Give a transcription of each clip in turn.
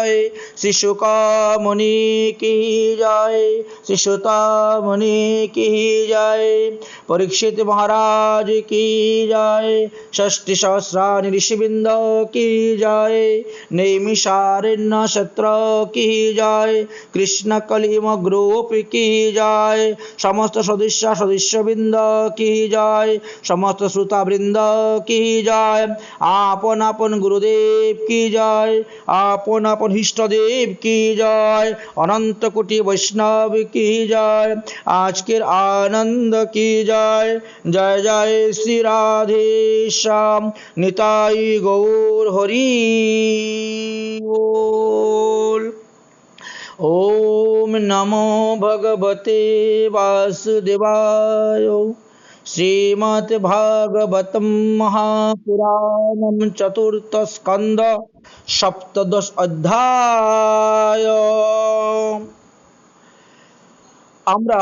जय, श्री शुक मुनि की जय, श्री सुत मुनि की जय, परीक्षित महाराज की जय, षष्टि सहस्राणि ऋषिवृंद की जय, नैमिषारण्य क्षेत्र की जय, कृष्ण कलिम ग्रुप की जय, समस्त सदस्य वृंद की जय, समस्त श्रोता वृंद की जय, आपन आपन गुरुदेव की जय, आपन आपन इष्टदेव की जय, अनंत कोटि वैष्णव की जय, आजकेर आनंद की जय। जय जय श्री राधे श्याम निताई गौर हरि बोल। ओम नमो भगवते वासुदेवाय। श्रीमद्भागवतं महापुराणं चतुर्थ स्कंद सप्तदश अध्याय। আমরা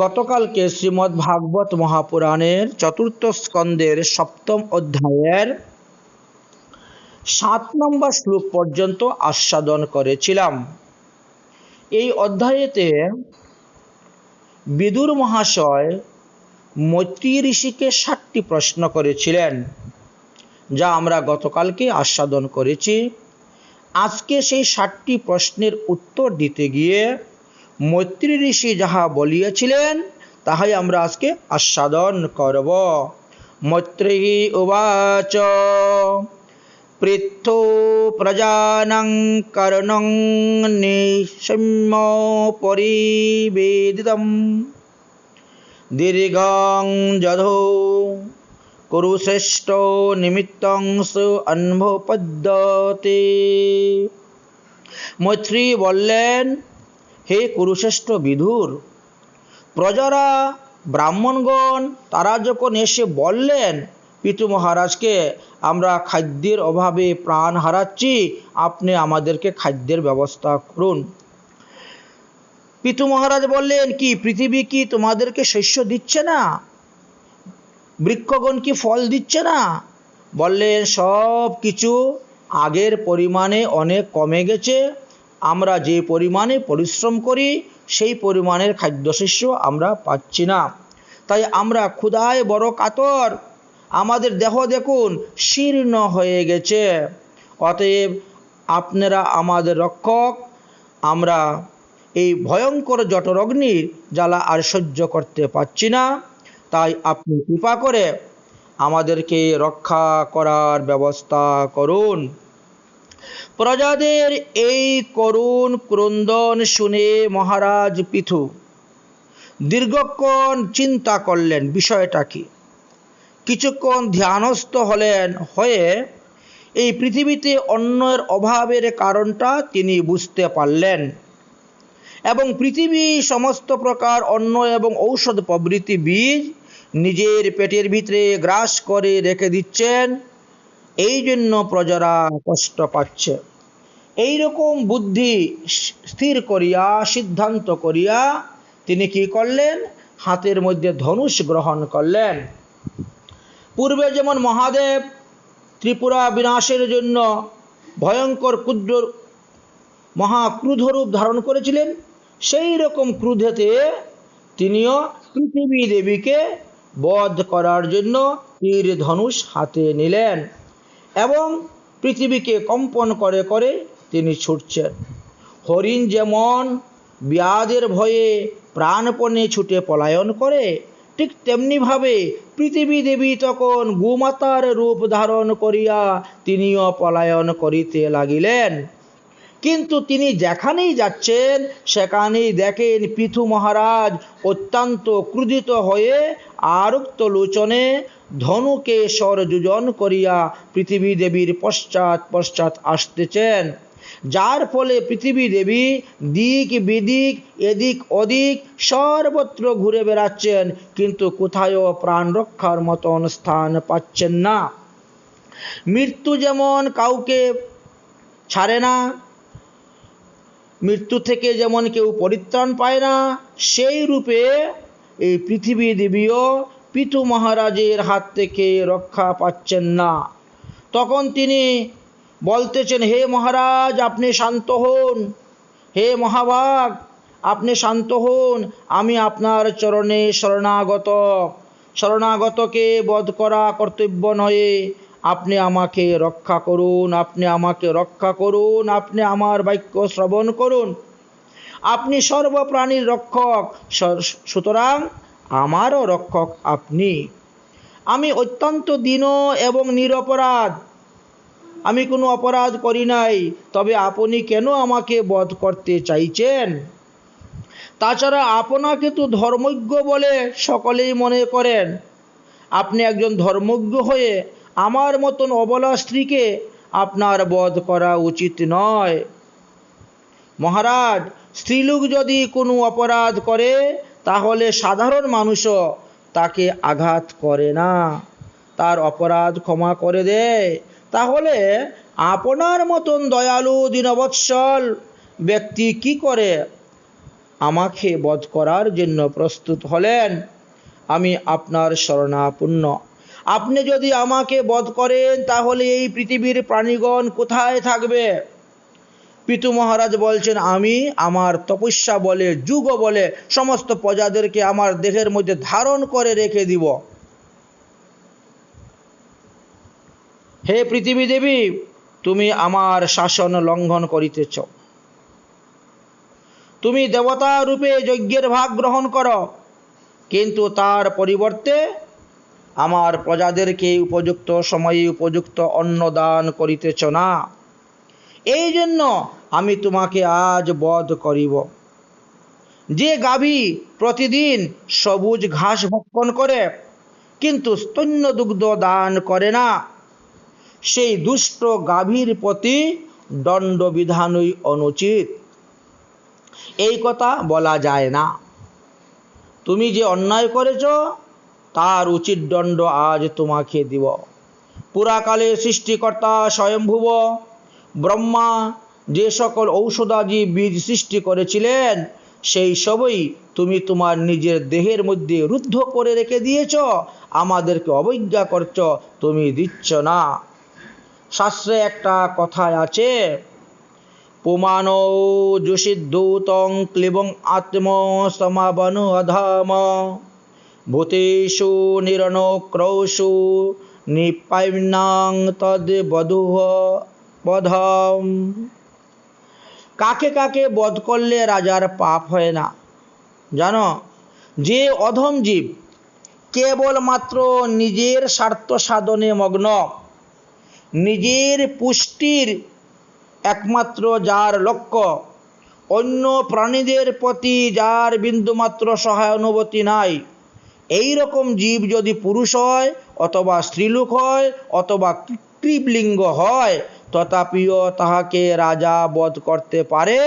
গতকালকে শ্রীমদ্ ভাগবত মহাপুরাণের চতুর্থ স্কন্দের সপ্তম অধ্যায়ের 7 নম্বর শ্লোক পর্যন্ত আস্বাদন করেছিলাম। এই অধ্যায়েতে বিদুর মহাশয় মৈত্রী ঋষিকে 7টি প্রশ্ন করেছিলেন, যা আমরা গতকালকে আস্বাদন করেছি। আজকে সেই 7টি প্রশ্নের উত্তর দিতে গিয়ে মৈত্রী ঋষি যাহা বলিয়াছিলেন তাহাই আমরা আজকে আস্বাদন করব। মৈত্রী উবাচ পৃথো প্রজানাং কর্ণং নিশম্য পরিবেদিতম দীর্ঘং যধো কুরুশ্রেষ্ঠ নিমিত্তং সু অন্ভপদ্যতে। মৈত্রী বললেন, হে কুরুশ্রেষ্ঠ বিদুর, প্রজারা ব্রাহ্মণগণ তারা যখন এসে বললেন পিতু মহারাজকে, আমরা খাদ্যের অভাবে প্রাণ হারাচ্ছি, আপনি আমাদেরকে খাদ্যের ব্যবস্থা করুন। পিতু মহারাজ বললেন, কি পৃথিবী কি তোমাদেরকে শস্য দিচ্ছে না? বৃক্ষগণ কি ফল দিচ্ছে না? বললেন, সব কিছু আগের পরিমাণে অনেক কমে গেছে। আমরা যে পরিমাণে পরিশ্রম করি সেই পরিমাণের খাদ্যশস্য আমরা পাচ্ছি না। তাই আমরা ক্ষুধায় বড় কাতর। আমাদের দেহ দেখুন শীর্ণ হয়ে গেছে। অতএব আপনারা আমাদের রক্ষক। আমরা এই ভয়ঙ্কর জঠরগ্নির জ্বালা আর সহ্য করতে পারছি না। তাই আপনি কৃপা করে আমাদেরকে রক্ষা করার ব্যবস্থা করুন। প্রজাদের এই করুণ ক্রন্দন শুনে মহারাজ পৃথু দীর্ঘক্ষণ চিন্তা করলেন বিষয়টা কি। কিছুক্ষণ ধ্যানস্থ হলেন, হয়ে এই পৃথিবীতে অন্নের অভাবের কারণটা তিনি বুঝতে পারলেন এবং পৃথিবী সমস্ত প্রকার অন্ন এবং ঔষধ প্রভৃতি বীজ নিজের পেটের ভিতরে গ্রাস করে রেখে দিচ্ছেন। এই জন্য প্রজারা কষ্ট পাচ্ছে। এই রকম বুদ্ধি স্থির করিয়া সিদ্ধান্ত করিয়া তিনি কি করলেন, হাতের মধ্যে ধনুষ গ্রহণ করলেন। পূর্বে যেমন মহাদেব ত্রিপুরা বিনাশের জন্য ভয়ঙ্কর ক্ষুদ্র মহাক্রুধরূপ ধারণ করেছিলেন, সেই রকম ক্রুধেতে তিনিও পৃথিবী দেবীকে বধ করার জন্য তীর ধনুষ হাতে নিলেন এবং পৃথিবীকে কম্পন করে করে তিনি ছুটছেন। হরিণ যেমন ব্যাধের ভয়ে প্রাণপণে ছুটে পলায়ন করে, ঠিক তেমনিভাবে পৃথিবী দেবী তখন গোমাতার রূপ ধারণ করিয়া তিনিও পলায়ন করিতে লাগিলেন। কিন্তু তিনি যেখানেই যাচ্ছেন সেখানেই দেখেন পৃথু মহারাজ অত্যন্ত ক্রুধিত হয়ে আরক্ত লোচনে ধনুকে স্বরযোজন করিয়া পৃথিবী দেবীর পশ্চাৎ পশ্চাৎ আসতেছেন, যার ফলে পৃথিবী দেবী দিক বিদিক এদিক ওদিক সর্বত্র ঘুরে বেড়াচ্ছেন, কিন্তু কোথায়ও প্রাণ রক্ষার মতন স্থান পাচ্ছেন না। মৃত্যু যেমন কাউকে ছাড়ে না, মৃত্যু থেকে যেমন কেউ পরিত্রাণ পায় না, সেই রূপে এই পৃথিবী দেবীও পিতু মহারাজের হাত থেকে রক্ষা পাচ্ছেন না। তখন তিনি বলতেছেন, হে মহারাজ আপনি শান্ত হন, হে মহাভাগ আপনি শান্ত হন, আমি আপনার চরণে শরণাগত। শরণাগতকে বধ করা কর্তব্য নয়, আপনি আমাকে রক্ষা করুন, আপনি আমাকে রক্ষা করুন, আপনি আমার বাক্য শ্রবণ করুন। আপনি সর্বপ্রাণীর রক্ষক, সুতরাং আমারও রক্ষক আপনি। আমি অত্যন্ত দীন এবং নিরপরাধ, আমি কোনো অপরাধ করি নাই, তবে আপনি কেন আমাকে বধ করতে চাইছেন? তাছাড়া আপনাকে তো ধর্মজ্ঞ বলে সকলেই মনে করেন। আপনি একজন ধর্মজ্ঞ হয়ে আমার মতন অবলা স্ত্রীকে আপনার বধ করা উচিত নয়। মহারাজ, স্ত্রীলোক যদি কোনো অপরাধ করে তাহলে সাধারণ মানুষও তাকে আঘাত করে না, তার অপরাধ ক্ষমা করে দেয়। তাহলে আপনার মতন দয়ালু দীনবৎসল ব্যক্তি কি করে আমাকে বধ করার জন্য প্রস্তুত হলেন? আমি আপনার শরণাপন্ন। আপনি যদি আমাকে বধ করেন তাহলে এই পৃথিবীর প্রাণীগণ কোথায় থাকবে? পিতু মহারাজ বলছেন, আমি আমার তপস্যা বলে, যুগ বলে সমস্ত প্রজাদেরকে আমার দেহের মধ্যে ধারণ করে রেখে দিব। হে পৃথিবী দেবী, তুমি আমার শাসন লঙ্ঘন করিতেছ। তুমি দেবতা রূপে যজ্ঞের ভাগ গ্রহণ করো, কিন্তু তার পরিবর্তে আমার প্রজাদেরকে উপযুক্ত সময়ে উপযুক্ত অন্ন দান করিতেছ না। এই জন্য আমি তোমাকে আজ বধ করিব। যে গাভী প্রতিদিন সবুজ ঘাস ভক্ষণ করে কিন্তু স্তন্য দুগ্ধ দান করে না, সেই দুষ্ট গাভীর প্রতি দণ্ডবিধানই অনুচিত। এই কথা বলা যায় না। তুমি যে অন্যায় করেছ তার উচিত দণ্ড আজ তোমাকে দিব। পুরাকালে সৃষ্টিকর্তা স্বয়ংভুব ব্রহ্মা যে সকল ঔষধাদি বীজ সৃষ্টি করেছিলেন সেই সবই তুমি তোমার নিজের দেহের মধ্যে রুদ্ধ করে রেখে দিয়েছ, আমাদেরকে অবজ্ঞা করছ, তুমি দিচ্ছ না। শাস্ত্রে একটা কথায় আছে, পুমানো যুষিদ্ধূতং ক্লিবং আত্ম সমাবনু অধম ভূতেষু নিরনক্রৌষু নিপাইনাং তদ বধূহ বধম। কাকে কাকে বধ করলে রাজার পাপ হয় না জানো? যে অধম জীব কেবলমাত্র নিজের স্বার্থ সাধনে মগ্ন, নিজের পুষ্টির একমাত্র যার লক্ষ্য, অন্য প্রাণীদের প্রতি যার বিন্দুমাত্র সহানুভূতি নাই, এই রকম জীব যদি পুরুষ হয় অথবা স্ত্রীলোক হয় অথবা কৃত্রিবলিঙ্গ হয়, তথাপিও তাহাকে রাজা বধ করতে পারে,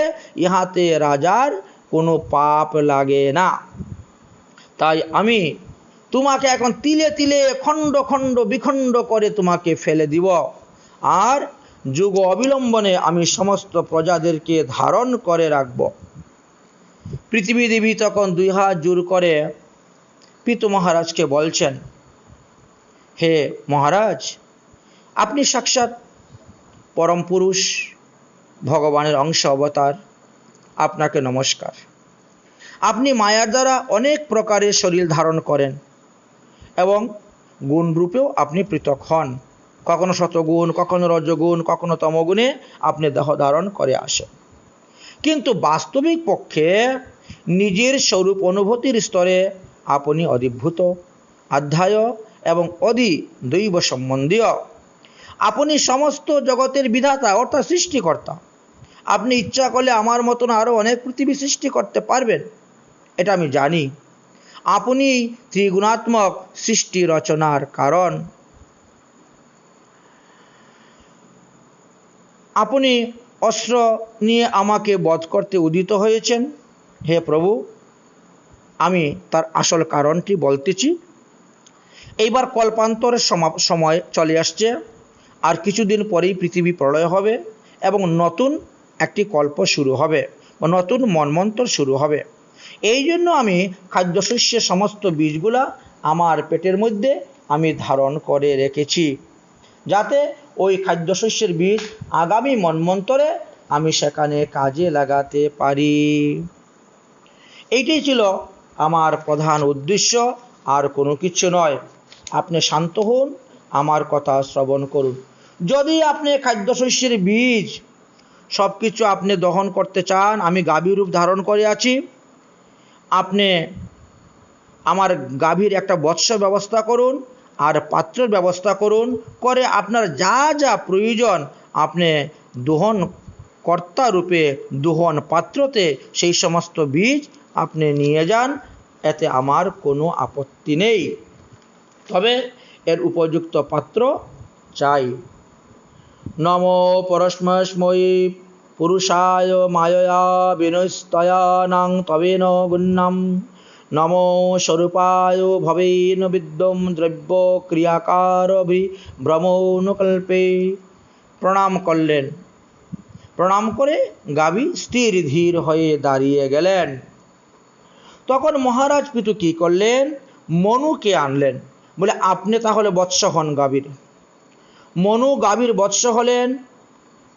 ইহাতে রাজার কোনো পাপ লাগে না। তাই আমি তোমাকে এখন তিলে তিলে খণ্ড খণ্ড বিখণ্ড করে তোমাকে ফেলে দিব, আর যুগ অবিলম্বনে আমি সমস্ত প্রজাদেরকে ধারণ করে রাখব। পৃথিবী দেবী তখন দুই হাত জোর করে পিতু মহারাজকে বলছেন, হে মহারাজ, আপনি সাক্ষাৎ পরম পুরুষ ভগবানের অংশ অবতার, আপনাকে নমস্কার। আপনি মায়ার দ্বারা অনেক প্রকারের শরীর ধারণ করেন এবং গুণ রূপেও আপনি পৃথক হন। কখনো শতগুণ, কখনো রজগুণ, কখনো তমগুণে আপনি দেহ ধারণ করে আসেন। কিন্তু বাস্তবিক পক্ষে নিজের স্বরূপ অনুভূতির স্তরে আপনি অধিভূত, আধ্যায় এবং অধি দৈব সম্বন্ধীয়। আপনি সমস্ত জগতের বিধাতা অর্থাৎ সৃষ্টিকর্তা। আপনি ইচ্ছা করলে আমার মতন আরও অনেক পৃথিবী সৃষ্টি করতে পারবেন, এটা আমি জানি। আপনি ত্রিগুণাত্মক সৃষ্টি রচনার কারণ। আপনি অস্ত্র নিয়ে আমাকে বধ করতে উদিত হয়েছেন। হে প্রভু, আমি তার আসল কারণটি বলতেছি। এইবার কল্পান্তরের সময় চলে আসছে, আর কিছুদিন পরেই পৃথিবী প্রলয় হবে এবং নতুন একটি কল্প শুরু হবে বা নতুন মন্বন্তর শুরু হবে। এই জন্য আমি খাদ্যশস্যের সমস্ত বীজগুলা আমার পেটের মধ্যে আমি ধারণ করে রেখেছি, যাতে ওই খাদ্যশস্যের বীজ আগামী মন্বন্তরে আমি সেখানে কাজে লাগাতে পারি। এইটাই ছিল আমার প্রধান উদ্দেশ্য, আর কোনো কিছু নয়। আপনি শান্ত হন, আমার কথা শ্রবণ করুন। যদি আপনি খাদ্যশস্যের বীজ সব কিছু আপনি দহন করতে চান, আমি গাভী রূপ ধারণ করে আছি, আপনি আমার গাভীর একটা বৎস ব্যবস্থা করুন আর পাত্রের ব্যবস্থা করুন, করে আপনার যা যা প্রয়োজন আপনি দহন কর্তা রূপে দহন পাত্রতে সেই সমস্ত বীজ আপনি নিয়ে যান, এতে আমার কোনো আপত্তি নেই, তবে এর উপযুক্ত পাত্র চাই। নমো পরস্মৈ পুরুষায় মায়য়া বিনস্তয়ানাং তবেন গুণ্যম নমো স্বরূপায় ভবেন বিদ্যম দ্রব্য ক্রিয়াকার ভ্রমণকল্পে। প্রণাম করলেন। প্রণাম করে গাভী স্থির ধীর হয়ে দাঁড়িয়ে গেলেন। তখন মহারাজ পিতু কি করলেন, মনুকে আনলেন, বলে আপনি তাহলে বৎস হন গাভীর। মনু গাভীর বৎস হলেন।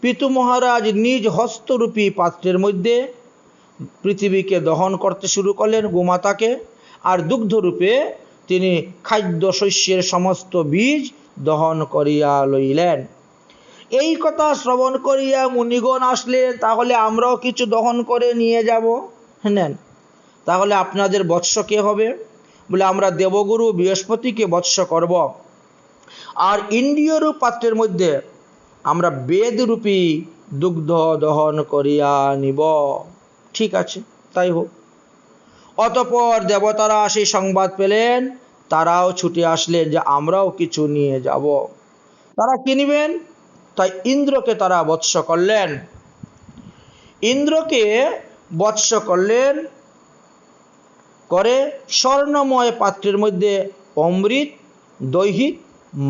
পিতু মহারাজ নিজ হস্তরূপী পাত্রের মধ্যে পৃথিবীকে দহন করতে শুরু করলেন, গোমাতাকে, আর দুগ্ধরূপে তিনি খাদ্য শস্যের সমস্ত বীজ দহন করিয়া লইলেন। এই কথা শ্রবণ করিয়া মুনিগণ আসলেন, তাহলে আমরাও কিছু দহন করে নিয়ে যাব। নেন, তাহলে আপনাদের বৎস কে হবে? বলে আমরা দেবগুরু বৃহস্পতিকে বৎস করব, আর ইন্দ্রিয় রূপ পাত্রের মধ্যে আমরা বেদরূপী দুগ্ধ দহন করিয়া নিব। ঠিক আছে, তাই হোক। অতঃপর দেবতারা সেই সংবাদ পেলেন, তারাও ছুটে আসলেন যে আমরাও কিছু নিয়ে যাব। তারা কি নিবেন? তাই ইন্দ্রকে তারা বৎস করলেন। ইন্দ্রকে বৎস করলেন, করে স্বর্ণময় পাত্রের মধ্যে অমৃত, দৈহিক,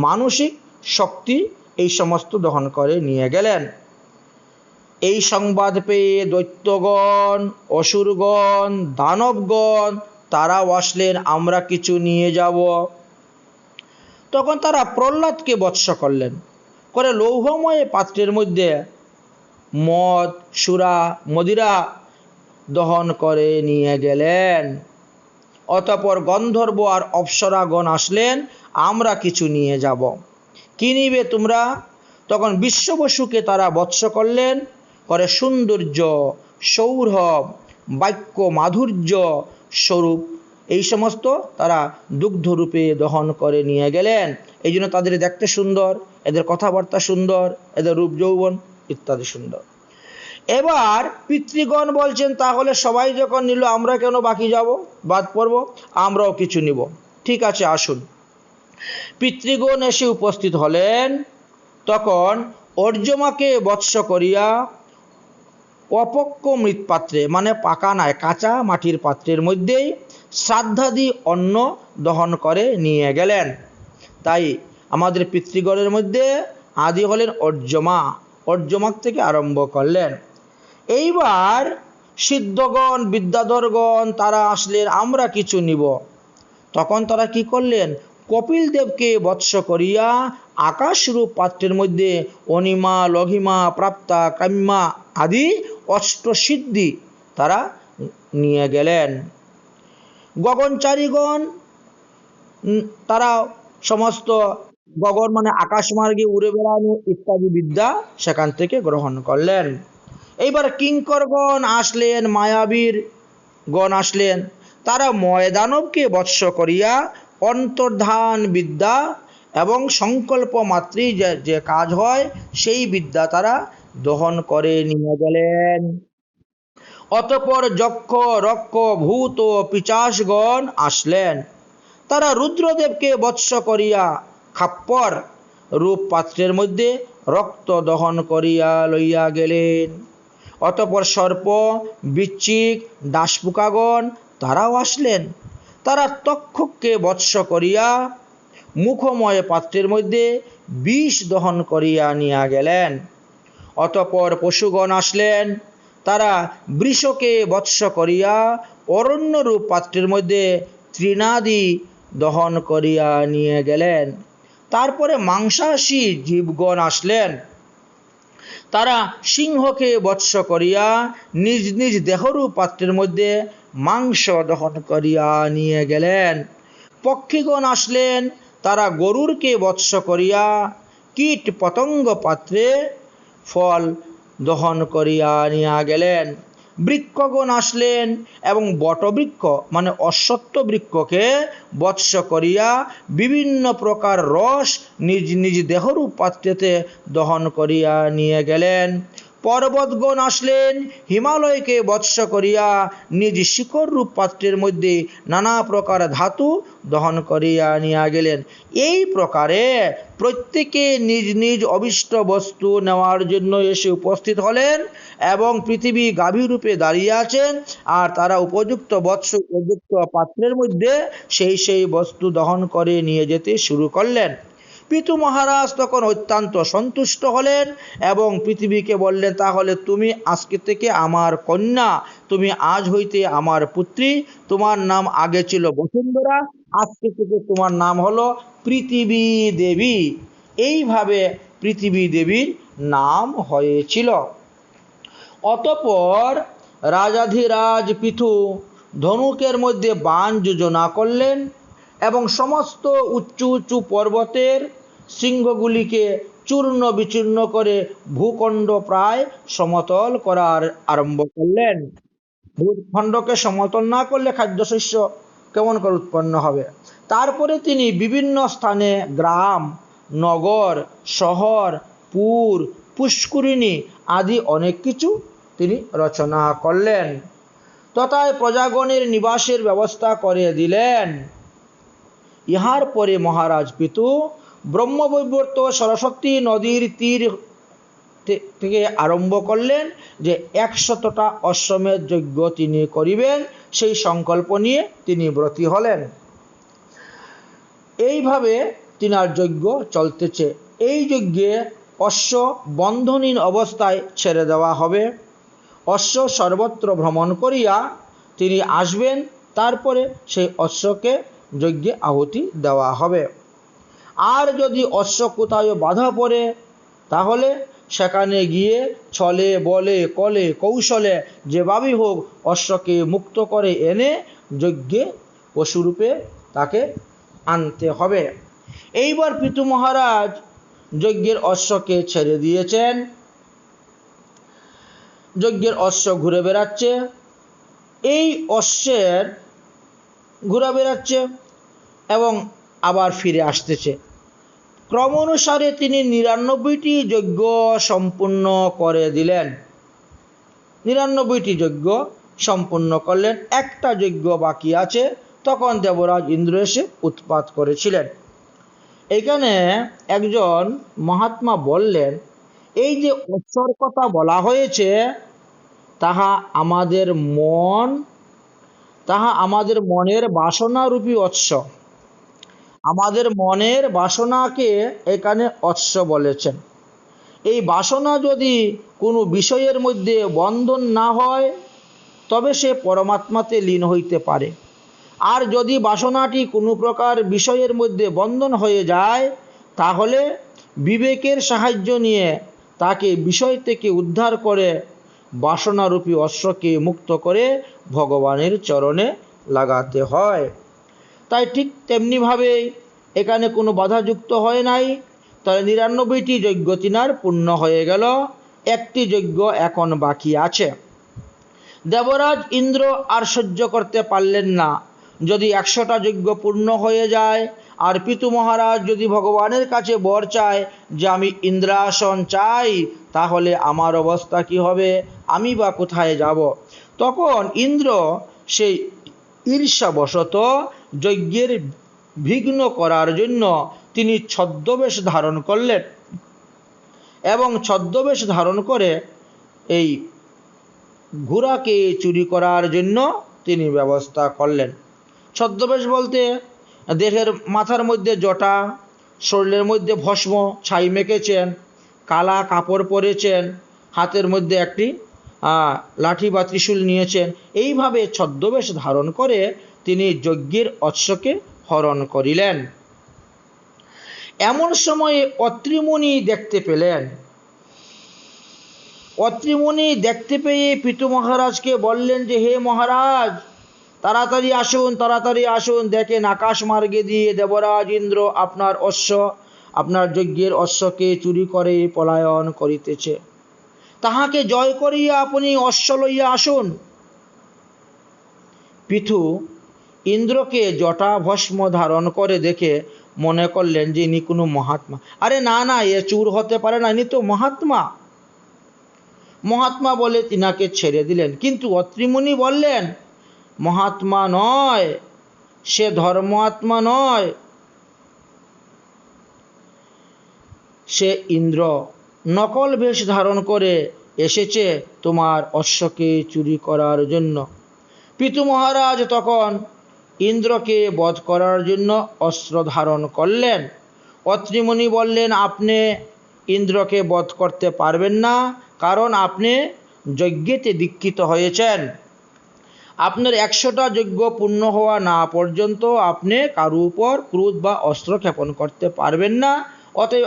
মানসিক শক্তি এই সমস্ত দহন করে নিয়ে গেলেন। এই সংবাদ পেয়ে দৈত্যগণ, অসুরগণ, দানবগণ তারাও আসলেন, আমরা কিছু নিয়ে যাব। তখন তারা প্রহ্লাদকে বৎস করলেন, করে লৌহময় পাত্রের মধ্যে মদ, সুরা, মদিরা দহন করে নিয়ে গেলেন। অতঃপর গন্ধর্ব আর অপ্সরাগণ আসলেন, আমরা কিছু নিয়ে যাব। কি নিবে তোমরা? তখন বিশ্ববসুকে তারা বৎস করলেন, করে সৌন্দর্য, সৌরভ, বাক্য মাধুর্য স্বরূপ এই সমস্ত তারা দুগ্ধরূপে দহন করে নিয়ে গেলেন। এই জন্য তাদের দেখতে সুন্দর, এদের কথাবার্তা সুন্দর, এদের রূপ যৌবন ইত্যাদি সুন্দর। এবার পিতৃগণ বলছেন, তাহলে সবাই যখন নিল আমরা কেন বাকি যাব, বাদ পড়ব, আমরাও কিছু নিব। ঠিক আছে, আসুন। পিতৃগণ এসে উপস্থিত হলেন। তখন অর্জমাকে বৎস করিয়া অপক্ক মৃৎপাত্রে, মানে পাকা নয়, কাঁচা মাটির পাত্রের মধ্যেই শ্রাদ্ধাদি অন্ন দহন করে নিয়ে গেলেন। তাই আমাদের পিতৃগণের মধ্যে আদি হলেন অর্জমা, অর্জমাক থেকে আরম্ভ করলেন। এইবার সিদ্ধগণ, বিদ্যাধরগণ তারা আসলেন, আমরা কিছু নিব। তখন তারা কি করলেন, কপিল দেবকে বৎস করিয়া আকাশরূপ পাত্রের মধ্যে অনিমা, লঘিমা, প্রাপ্তা, কাম্যা আদি অষ্টসিদ্ধি তারা নিয়ে গেলেন। গগনচারীগণ তারা সমস্ত গগন মানে আকাশমার্গে উড়ে বেড়ানো ইত্যাদি বিদ্যা সেখান থেকে গ্রহণ করলেন। এইবার কিঙ্করগণ আসলেন, মায়াবীর গণ আসলেন, তারা ময়দানবকে বৎস করিয়া অন্তর্ধান বিদ্যা এবং সংকল্প মাত্রই যে কাজ হয় সেই বিদ্যা তারা দহন করে নিয়ে গেলেন। অতঃপর যক্ষ, রক্ষ, ভূত ও পিচাসগণ আসলেন, তারা রুদ্রদেবকে বৎস করিয়া খাপ্পর রূপ পাত্রের মধ্যে রক্ত দহন করিয়া লইয়া গেলেন। অতঃপর সর্প, বিচ্ছিক, দাসপুকাগণ তারাও আসলেন, তারা তক্ষককে বৎস করিয়া মুখময় পাত্রের মধ্যে বিষ দহন করিয়া নিয়া গেলেন। অতঃপর পশুগণ আসলেন, তারা বৃষকে বৎস করিয়া অরণ্যরূপ পাত্রের মধ্যে তৃণাদি দহন করিয়া নিয়ে গেলেন। তারপরে মাংসাশী জীবগণ আসলেন। তারা সিংহকে বৎস করিয়া নিজ নিজ দেহরূপ পাত্রের মধ্যে মাংস দহন করিয়া নিয়ে গেলেন। পক্ষীগণ আসলেন, তারা গরুরকে বৎস করিয়া কীট পতঙ্গ পাত্রে ফল দহন করিয়া নিয়ে গেলেন। বৃক্ষগণ আসলেন এবং বটবৃক্ষ মানে অশ্বত্থ বৃক্ষকে বৎস করিয়া বিভিন্ন প্রকার রস নিজ নিজ দেহরূপ পাত্রেতে দহন করিয়া নিয়ে গেলেন। পর্বতগণ আসলেন, হিমালয়কে বৎস করিয়া নিজ শিখর রূপ পাত্রের মধ্যে নানা প্রকার ধাতু দহন করিয়া নিয়ে গেলেন। এই প্রকারে প্রত্যেকে নিজ নিজ অভিষ্ট বস্তু নেওয়ার জন্য এসে উপস্থিত হলেন এবং পৃথিবী গাভী রূপে দাঁড়িয়ে আছেন, আর তারা উপযুক্ত বৎস উপযুক্ত পাত্রের মধ্যে সেই সেই বস্তু দহন করে নিয়ে যেতে শুরু করলেন। পিতু মহারাজ তখন অত্যন্ত সন্তুষ্ট হলেন এবং পৃথিবীকে বললেন, তাহলে তুমি আজকে থেকে আমার কন্যা, তুমি আজ হইতে আমার পুত্রী, তোমার নাম আগে ছিল বসুন্ধরা, আজকে থেকে তোমার নাম হলো পৃথিবী দেবী। এইভাবে পৃথিবী দেবীর নাম হয়েছিল। অতঃপর রাজাধিরাজ পিথু ধনুকের মধ্যে বাণ যোজনা করলেন এবং সমস্ত উঁচু উঁচু পর্বতের শৃঙ্গগুলিকে চূর্ণ বিচূর্ণ করে ভূখণ্ড প্রায় সমতল করার আরম্ভ করলেন। ভূখণ্ডকে সমতল না করলে খাদ্যশস্য কেমন করে উৎপন্ন হবে? তারপরে তিনি বিভিন্ন স্থানে গ্রাম, নগর, শহর, পুর, পুষ্করিণী আদি অনেক কিছু তিনি রচনা করলেন। তথায় প্রজাগণের নিবাসের ব্যবস্থা করে দিলেন। ইহার পরে মহারাজ পিতু ব্রহ্মবৈবর্ত সরস্বতী নদীর তীর থেকে আরম্ভ করলেন যে 100টা অশ্বমেধ যজ্ঞ তিনি করিবেন। সেই সংকল্প নিয়ে তিনি ব্রতী হলেন। এইভাবে তিনার যজ্ঞ চলতেছে। এই যজ্ঞে অশ্ব বন্ধনহীন অবস্থায় ছেড়ে দেওয়া হবে। অশ্ব সর্বত্র ভ্রমণ করিয়া তিনি আসবেন, তারপরে সেই অশ্বকে যজ্ঞে আহুতি দেওয়া হবে। আর যদি অশ্ব কোথাও বাধা পড়ে, তাহলে সেখানে গিয়ে ছলে বলে কলে কৌশলে যেভাবেই হোক অশ্বকে মুক্ত করে এনে যজ্ঞে পশুরূপে তাকে আনতে হবে। এইবার পিতু মহারাজ যজ্ঞের অশ্বকে ছেড়ে দিয়েছেন। যজ্ঞের অশ্ব ঘুরে বেড়াচ্ছে। এই অশ্বের ঘুরে বেড়াচ্ছে এবং আবার ফিরে আসতেছে। ক্রম অনুসারে তিনি 99টি যজ্ঞ সম্পূর্ণ করে দিলেন। 99টি যজ্ঞ সম্পূর্ণ করলেন। একটা যজ্ঞ বাকি আছে। তখন দেবরাজ ইন্দ্র এসে উৎপাত করেছিলেন। এখানে একজন মহাত্মা বললেন, এই যে অশ্বর কথা বলা হয়েছে, তাহা আমাদের মনের বাসনারূপী অশ্ব। আমাদের মনের বাসনাকে এখানে অশ্ব বলেছেন। এই বাসনা যদি কোনো বিষয়ের মধ্যে বন্ধন না হয়, তবে সে পরমাত্মাতে লীন হইতে পারে। আর যদি বাসনাটি কোনো প্রকার বিষয়ের মধ্যে বন্ধন হয়ে যায়, তাহলে বিবেকের সাহায্য নিয়ে তাকে বিষয় থেকে উদ্ধার করে বাসনারূপী অশ্বকে মুক্ত করে ভগবানের চরণে লাগাতে হয়। তাই ঠিক তেমনিভাবে এখানে কোনো বাধাযুক্ত হয় নাই। তাহলে 99টি যজ্ঞ তিনার পূর্ণ হয়ে গেল। একটি যজ্ঞ এখন বাকি আছে। দেবরাজ ইন্দ্র আর সহ্য করতে পারলেন না। যদি 100টা যজ্ঞ পূর্ণ হয়ে যায় আর পিতু মহারাজ যদি ভগবানের কাছে বর চায় যে আমি ইন্দ্রাসন চাই, তাহলে আমার অবস্থা কি হবে? আমি বা কোথায় যাব? তখন ইন্দ্র সেই ঈর্ষাবশত যজ্ঞের বিঘ্ন করার জন্য তিনি ছদ্মবেশ ধারণ করলেন এবং ছদ্মবেশ ধারণ করে এই ঘোড়াকে চুরি করার জন্য তিনি ব্যবস্থা করলেন। ছদ্মবেশ বলতে দেহের মাথার মধ্যে জটা, শরীরের মধ্যে ভস্ম ছাই মেখেছেন, কালা কাপড় পরেছেন, হাতের মধ্যে একটি লাঠি বা ত্রিশূল নিয়েছেন। এইভাবে ছদ্মবেশ ধারণ করে তিনি যজ্ঞের অশ্বকে হরণ করিলেন। এমন সময়ে অত্রিমুনি দেখতে পেলেন। অত্রিমুনি দেখতে পেয়ে পিতু মহারাজকে বললেন যে, হে মহারাজ, তাড়াতাড়ি আসুন, তাড়াতাড়ি আসুন, দেখেন আকাশ মার্গে দিয়ে দেবরাজ ইন্দ্র আপনার অশ্ব, আপনার যজ্ঞের অশ্বকে চুরি করে পলায়ন করিতেছে। তাহাকে জয় করিয়া আপনি অশ্ব লইয়া আসুন। পিথু ইন্দ্রকে জটা ভস্ম ধারণ করে দেখে মনে করলেন যে ইনি কোনো মহাত্মা। আরে না না, এ চুর হতে পারে না, ইনি তো মহাত্মা। মহাত্মা বলে তিনাকে ছেড়ে দিলেন। কিন্তু অত্রিমুনি বললেন, মহাত্মা নয়, সে ধর্মাত্মা নয়, সে ইন্দ্র নকল বেশ ধারণ করে এসেছে তোমার অশ্বকে চুরি করার জন্য। পিতু মহারাজ তখন ইন্দ্রকে বধ করার জন্য অস্ত্র ধারণ করলেন। অত্রিমুনি বললেন, আপনি ইন্দ্রকে বধ করতে পারবেন না, কারণ আপনি যজ্ঞেতে দীক্ষিত হয়েছেন। আপনার 100টা যজ্ঞ পূর্ণ হওয়া না পর্যন্ত আপনি কারো উপর ক্রোধ বা অস্ত্র ক্ষেপণ করতে পারবেন না। অতএব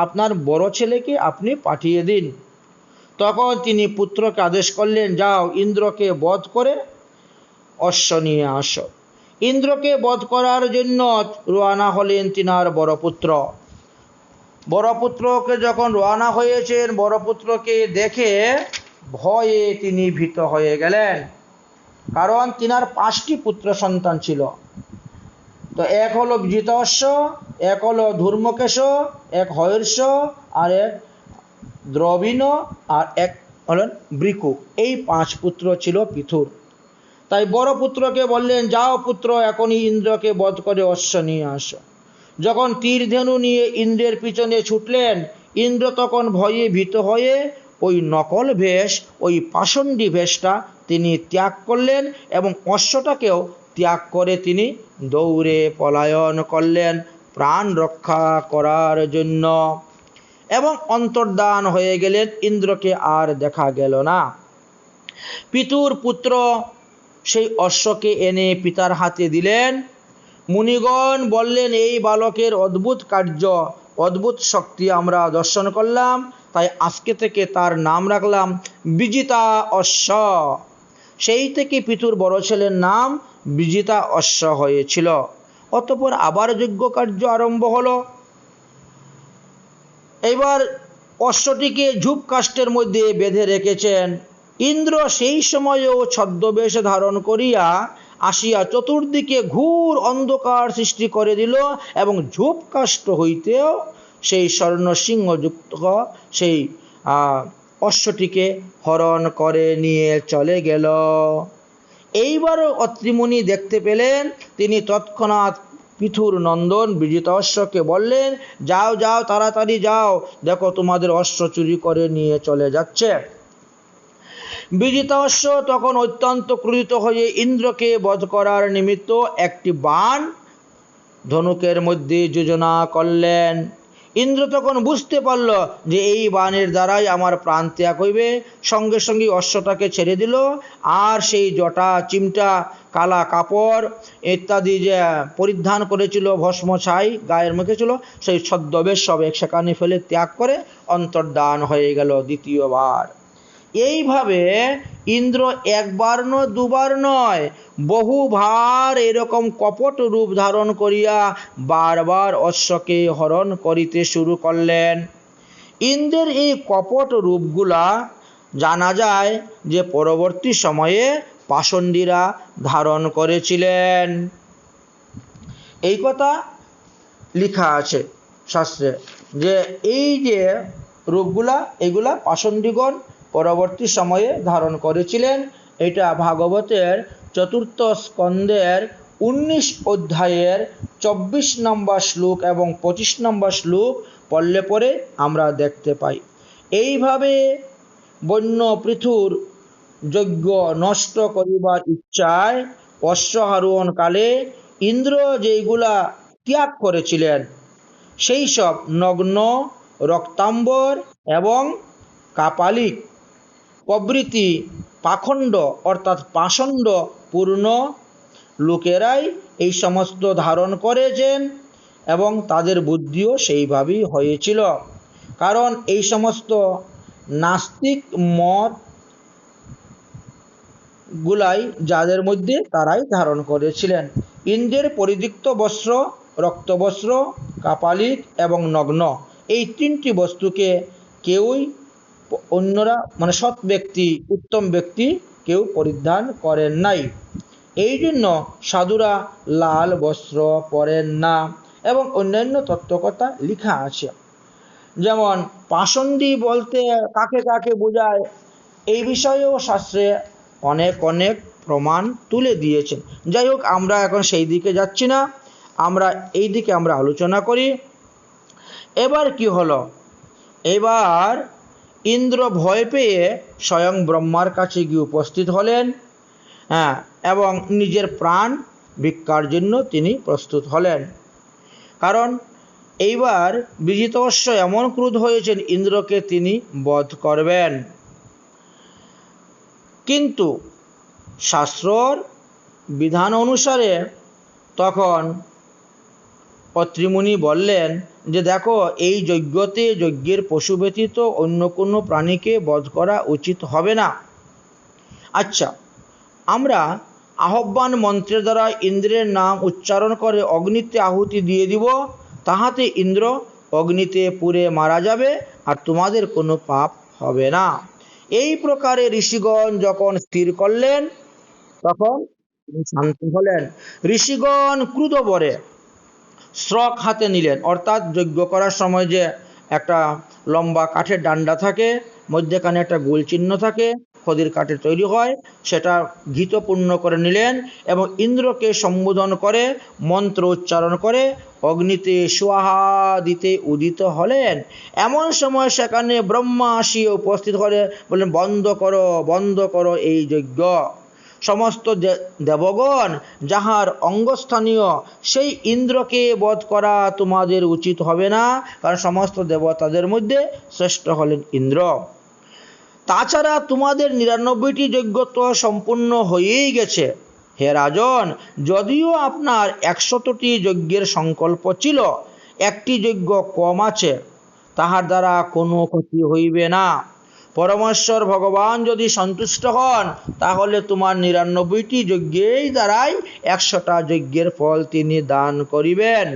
আপনার বড় ছেলেকে আপনি পাঠিয়ে দিন। তখন তিনি পুত্রকে আদেশ করলেন, যাও ইন্দ্রকে বধ করে অশ্ব নিয়ে আসো। ইন্দ্রকে বধ করার জন্য রওনা হলেন তিনার বড় পুত্র। বড় পুত্রকে যখন রওনা হয়েছেন, বড় পুত্রকে দেখে ভয়ে তিনি ভীত হয়ে গেলেন, কারণ তিনার 5টি পুত্র সন্তান ছিল। তো এক হলো বিজিতাশ্ব, এক হলো ধূর্মকেশ, এক হর্ষ, আর এক দ্রবিণ, আর এক হলেন বৃকু। এই 5 পুত্র ছিল পিথুর। তাই বড় পুত্রকে বললেন, যাও পুত্র, এখনই ইন্দ্রকে বধ করে অশ্ব নিয়ে আসো। যখন তীর ধেনু নিয়ে ইন্দ্রের পিছনে ছুটলেন, ইন্দ্র তখন ভয়ে ভীত হয়ে ওই নকল বেশ, ওই পাষণ্ডী বেশটা তিনি ত্যাগ করলেন এবং অশ্বটাকেও ত্যাগ করে তিনি দৌড়ে পলায়ন করলেন প্রাণ রক্ষা করার জন্য এবং অন্তর্ধান হয়ে গেলেন। ইন্দ্রকে আর দেখা গেল না। পিতুর পুত্র সেই অশ্বকে এনে পিতার হাতে দিলেন। মুনিগণ বললেন, এই বালকের অদ্ভুত কার্য, অদ্ভুত শক্তি আমরা দর্শন করলাম, তাই আজকে থেকে তার নাম রাখলাম বিজিতা অশ্ব। সেই থেকে পিতুর বড় ছেলের নাম বিজিতা অশ্ব হয়েছিল। অতঃপর আবার যজ্ঞ কার্য আরম্ভ হলো। এবার অশ্বটিকে ঝুপ কাষ্ঠের মধ্যে বেঁধে রেখেছেন। ইন্দ্র সেই সময়েও ছদ্মবেশ ধারণ করিয়া আসিয়া চতুর্দিকে ঘোর অন্ধকার সৃষ্টি করে দিল এবং ঝুপ কাষ্ঠ হইতেও সেই স্বর্ণ সিংহযুক্ত সেই অশ্বটিকে হরণ করে নিয়ে চলে গেল। এইবারও অত্রিমুনি দেখতে পেলেন। তিনি তৎক্ষণাৎ পিথুর নন্দন বিজিত অশ্বকে বললেন, যাও যাও, তাড়াতাড়ি যাও, দেখো তোমাদের অশ্ব চুরি করে নিয়ে চলে যাচ্ছে। বিজিত অশ্ব তখন অত্যন্ত ক্রোধিত হয়ে ইন্দ্রকে বধ করার নিমিত্ত একটি বাণ ধনুকের মধ্যে যোজনা করলেন। ইন্দ্র তখন বুঝতে পারল যে এই বাণের দ্বারাই আমার প্রাণ ত্যাগ হইবে। সঙ্গে সঙ্গে অশ্বটাকে ছেড়ে দিল, আর সেই জটা, চিমটা, কালা কাপড় ইত্যাদি যে পরিধান করেছিল, ভস্ম ছাই গায়ের মুখে ছিল, সেই ছদ্মবেশ সব সেখানে ফেলে ত্যাগ করে অন্তর্ধান হয়ে গেল দ্বিতীয়বার। এইভাবে ইন্দ্র একবার নয়, দুবার নয়, বহুবার এরকম কপট রূপ ধারণ করিয়া বারবার অশ্বকে হরণ করিতে শুরু করলেন। ইন্দ্রের এই কপট রূপগুলা জানা যায় যে পরবর্তী সময়ে পাষণ্ডীরা ধারণ করেছিলেন। এই কথা লেখা আছে শাস্ত্রে যে এই যে রূপগুলা, এগুলা পাষণ্ডীগণ পরবর্তী সময়ে ধারণ করেছিলেন। এটা ভাগবতের 4th স্কন্ধের 19 অধ্যায়ের 24 নম্বর শ্লোক এবং 25 নম্বর শ্লোক পড়লে পরে আমরা দেখতে পাই। এইভাবে বন্য পৃথুর যজ্ঞ নষ্ট করিবার ইচ্ছায় অশ্বারোহণকালে ইন্দ্র যেগুলা ত্যাগ করেছিলেন, সেই সব নগ্ন, রক্তাম্বর এবং কাপালিক প্রভৃতি পাখণ্ড অর্থাৎ পাষণ্ড পূর্ণ লোকেরাই এই সমস্ত ধারণ করেছেন এবং তাদের বুদ্ধিও সেইভাবেই হয়েছিল। কারণ এই সমস্ত নাস্তিক মত গুলাই যাদের মধ্যে তারাই ধারণ করেছিলেন। ইন্দ্রের পরিদিক্ত বস্ত্র, রক্তবস্ত্র, কাপালিক এবং নগ্ন, এই তিনটি বস্তুকে কেউই অন্যরা মানে সৎ ব্যক্তি, উত্তম ব্যক্তি কেউ পরিধান করেন নাই। এই জন্য সাধুরা লাল বস্ত্র পরেন না এবং অন্যান্য তত্ত্বকথা লেখা আছে। যেমন পাষণ্ডী বলতে কাকে কাকে বোঝায় এই বিষয়েও শাস্ত্রে অনেক অনেক প্রমাণ তুলে দিয়েছেন। যাই হোক, আমরা এখন সেই দিকে যাচ্ছি না, আমরা এই দিকে আমরা আলোচনা করি। এবার কি হলো, এবার ইন্দ্র ভয় পেয়ে স্বয়ং ব্রহ্মার কাছে গিয়ে উপস্থিত হলেন। হ্যাঁ, এবং নিজের প্রাণ ভিক্ষার জন্য তিনি প্রস্তুত হলেন। কারণ এইবার বিজিতস্য এমন ক্রুদ্ধ হয়েছেন, ইন্দ্রকে তিনি বধ করবেন। কিন্তু শাস্ত্রর বিধান অনুসারে তখন অত্রিমুনি বললেন যে দেখো, এই যজ্ঞতে যজ্ঞের পশু ব্যতীত অন্য কোনো প্রাণীকে বধ করা উচিত হবে না। আচ্ছা, আমরা আহ্বান মন্ত্রের দ্বারা ইন্দ্রের নাম উচ্চারণ করে অগ্নিতে আহুতি দিয়ে দিব, তাহাতে ইন্দ্র অগ্নিতে পুড়ে মারা যাবে আর তোমাদের কোনো পাপ হবে না। এই প্রকারে ঋষিগণ যখন স্থির করলেন তখন তিনি শান্ত হলেন। ঋষিগণ ক্রুদ্ধ বরে শ্রক হাতে নিলেন, অর্থাৎ যজ্ঞ করার সময় যে একটা লম্বা কাঠের ডান্ডা থাকে, মধ্যেখানে একটা গোল চিহ্ন থাকে, খদির কাঠের তৈরি হয়, সেটা ঘৃতপূর্ণ করে নিলেন এবং ইন্দ্রকে সম্বোধন করে মন্ত্র উচ্চারণ করে অগ্নিতে স্বাহা দিতে উদিত হলেন। এমন সময় সেখানে ব্রহ্মা আসিয়া উপস্থিত হলে বললেন, বন্ধ করো এই যজ্ঞ। সমস্ত দেবগণ যাহার অঙ্গস্থানীয় সেই ইন্দ্রকে বধ করা তোমাদের উচিত হবে না, কারণ সমস্ত দেবতাদের মধ্যে শ্রেষ্ঠ হলেন ইন্দ্র। তাছাড়া তোমাদের ৯৯টি যজ্ঞ তো সম্পূর্ণ হয়েই গেছে। হে রাজন, যদিও আপনার ১০০টি যজ্ঞের সংকল্প ছিল, একটি যজ্ঞ কম আছে, তাহার দ্বারা কোনো ক্ষতি হইবে না। পরমেশ্বর ভগবান যদি সন্তুষ্ট হন, তাহলে তোমার ৯৯টি যজ্ঞের দ্বারাই ১০০টা যজ্ঞের ফল তিনি দান করিবেন।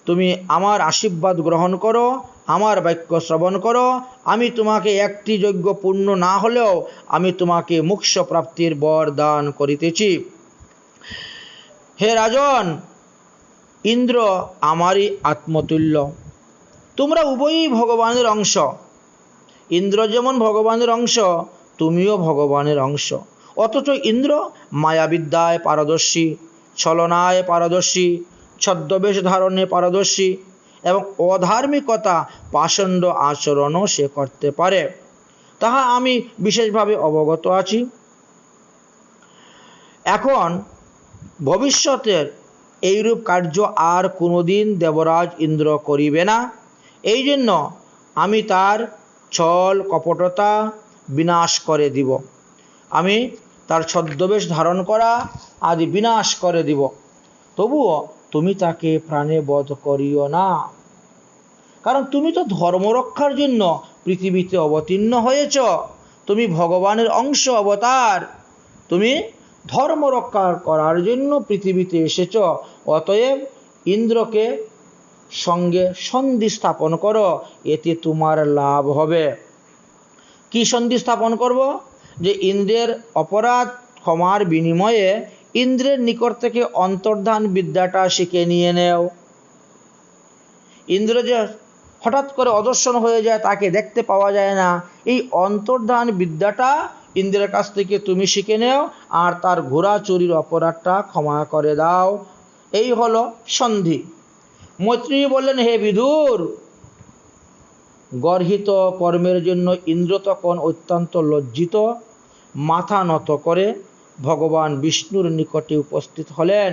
তুমি আমার আশীর্বাদ গ্রহণ করো, আমার বাক্য শ্রবণ করো। আমি তোমাকে একটি যজ্ঞ পূর্ণ না হলেও আমি তোমাকে মোক্ষ প্রাপ্তির বর দান করিতেছি। হে রাজন, ইন্দ্র আমারই আত্মতুল্য, তোমরা উভয়ই ভগবানের অংশ। ইন্দ্র যেমন ভগবানের অংশ, তুমিও ভগবানের অংশ। অথচ ইন্দ্র মায়াবিদ্যায় পারদর্শী, ছলনায় পারদর্শী, ছদ্মবেশ ধারণে পারদর্শী এবং অধার্মিকতা পাষণ্ড আচরণও সে করতে পারে, তাহা আমি বিশেষভাবে অবগত আছি। এখন ভবিষ্যতের এইরূপ কার্য আর কোনোদিন দেবরাজ ইন্দ্র করিবে না। এই জন্য আমি তার ছল কপটতা বিনাশ করে দিব। আমি তার ছদ্মবেশ ধারণ করা আদি বিনাশ করে দিব। তবুও তুমি তাকে প্রাণে বধ করিও না, কারণ তুমি তো ধর্ম রক্ষার জন্য পৃথিবীতে অবতীর্ণ হয়েছ। তুমি ভগবানের অংশ অবতার, তুমি ধর্ম রক্ষা করার জন্য পৃথিবীতে এসেছ। অতএব ইন্দ্রকে সঙ্গে সন্ধি স্থাপন করো, এতে তোমার লাভ হবে। কি সন্ধি স্থাপন করব? যে ইন্দ্রের অপরাধ ক্ষমার বিনিময়ে ইন্দ্রের নিকট থেকে অন্তর্ধান বিদ্যাটা শিখে নিয়ে নেও। ইন্দ্র যে হঠাৎ করে অদর্শন হয়ে যায়, তাকে দেখতে পাওয়া যায় না, এই অন্তর্ধান বিদ্যাটা ইন্দ্রের কাছ থেকে তুমি শিখে নেও আর তার ঘোড়া চুরির অপরাধটা ক্ষমা করে দাও। এই হলো সন্ধি। মৈত্রী বললেন, হে বিদুর, গর্হিত কর্মের জন্য ইন্দ্র তখন অত্যন্ত লজ্জিত, মাথা নত করে ভগবান বিষ্ণুর নিকটে উপস্থিত হলেন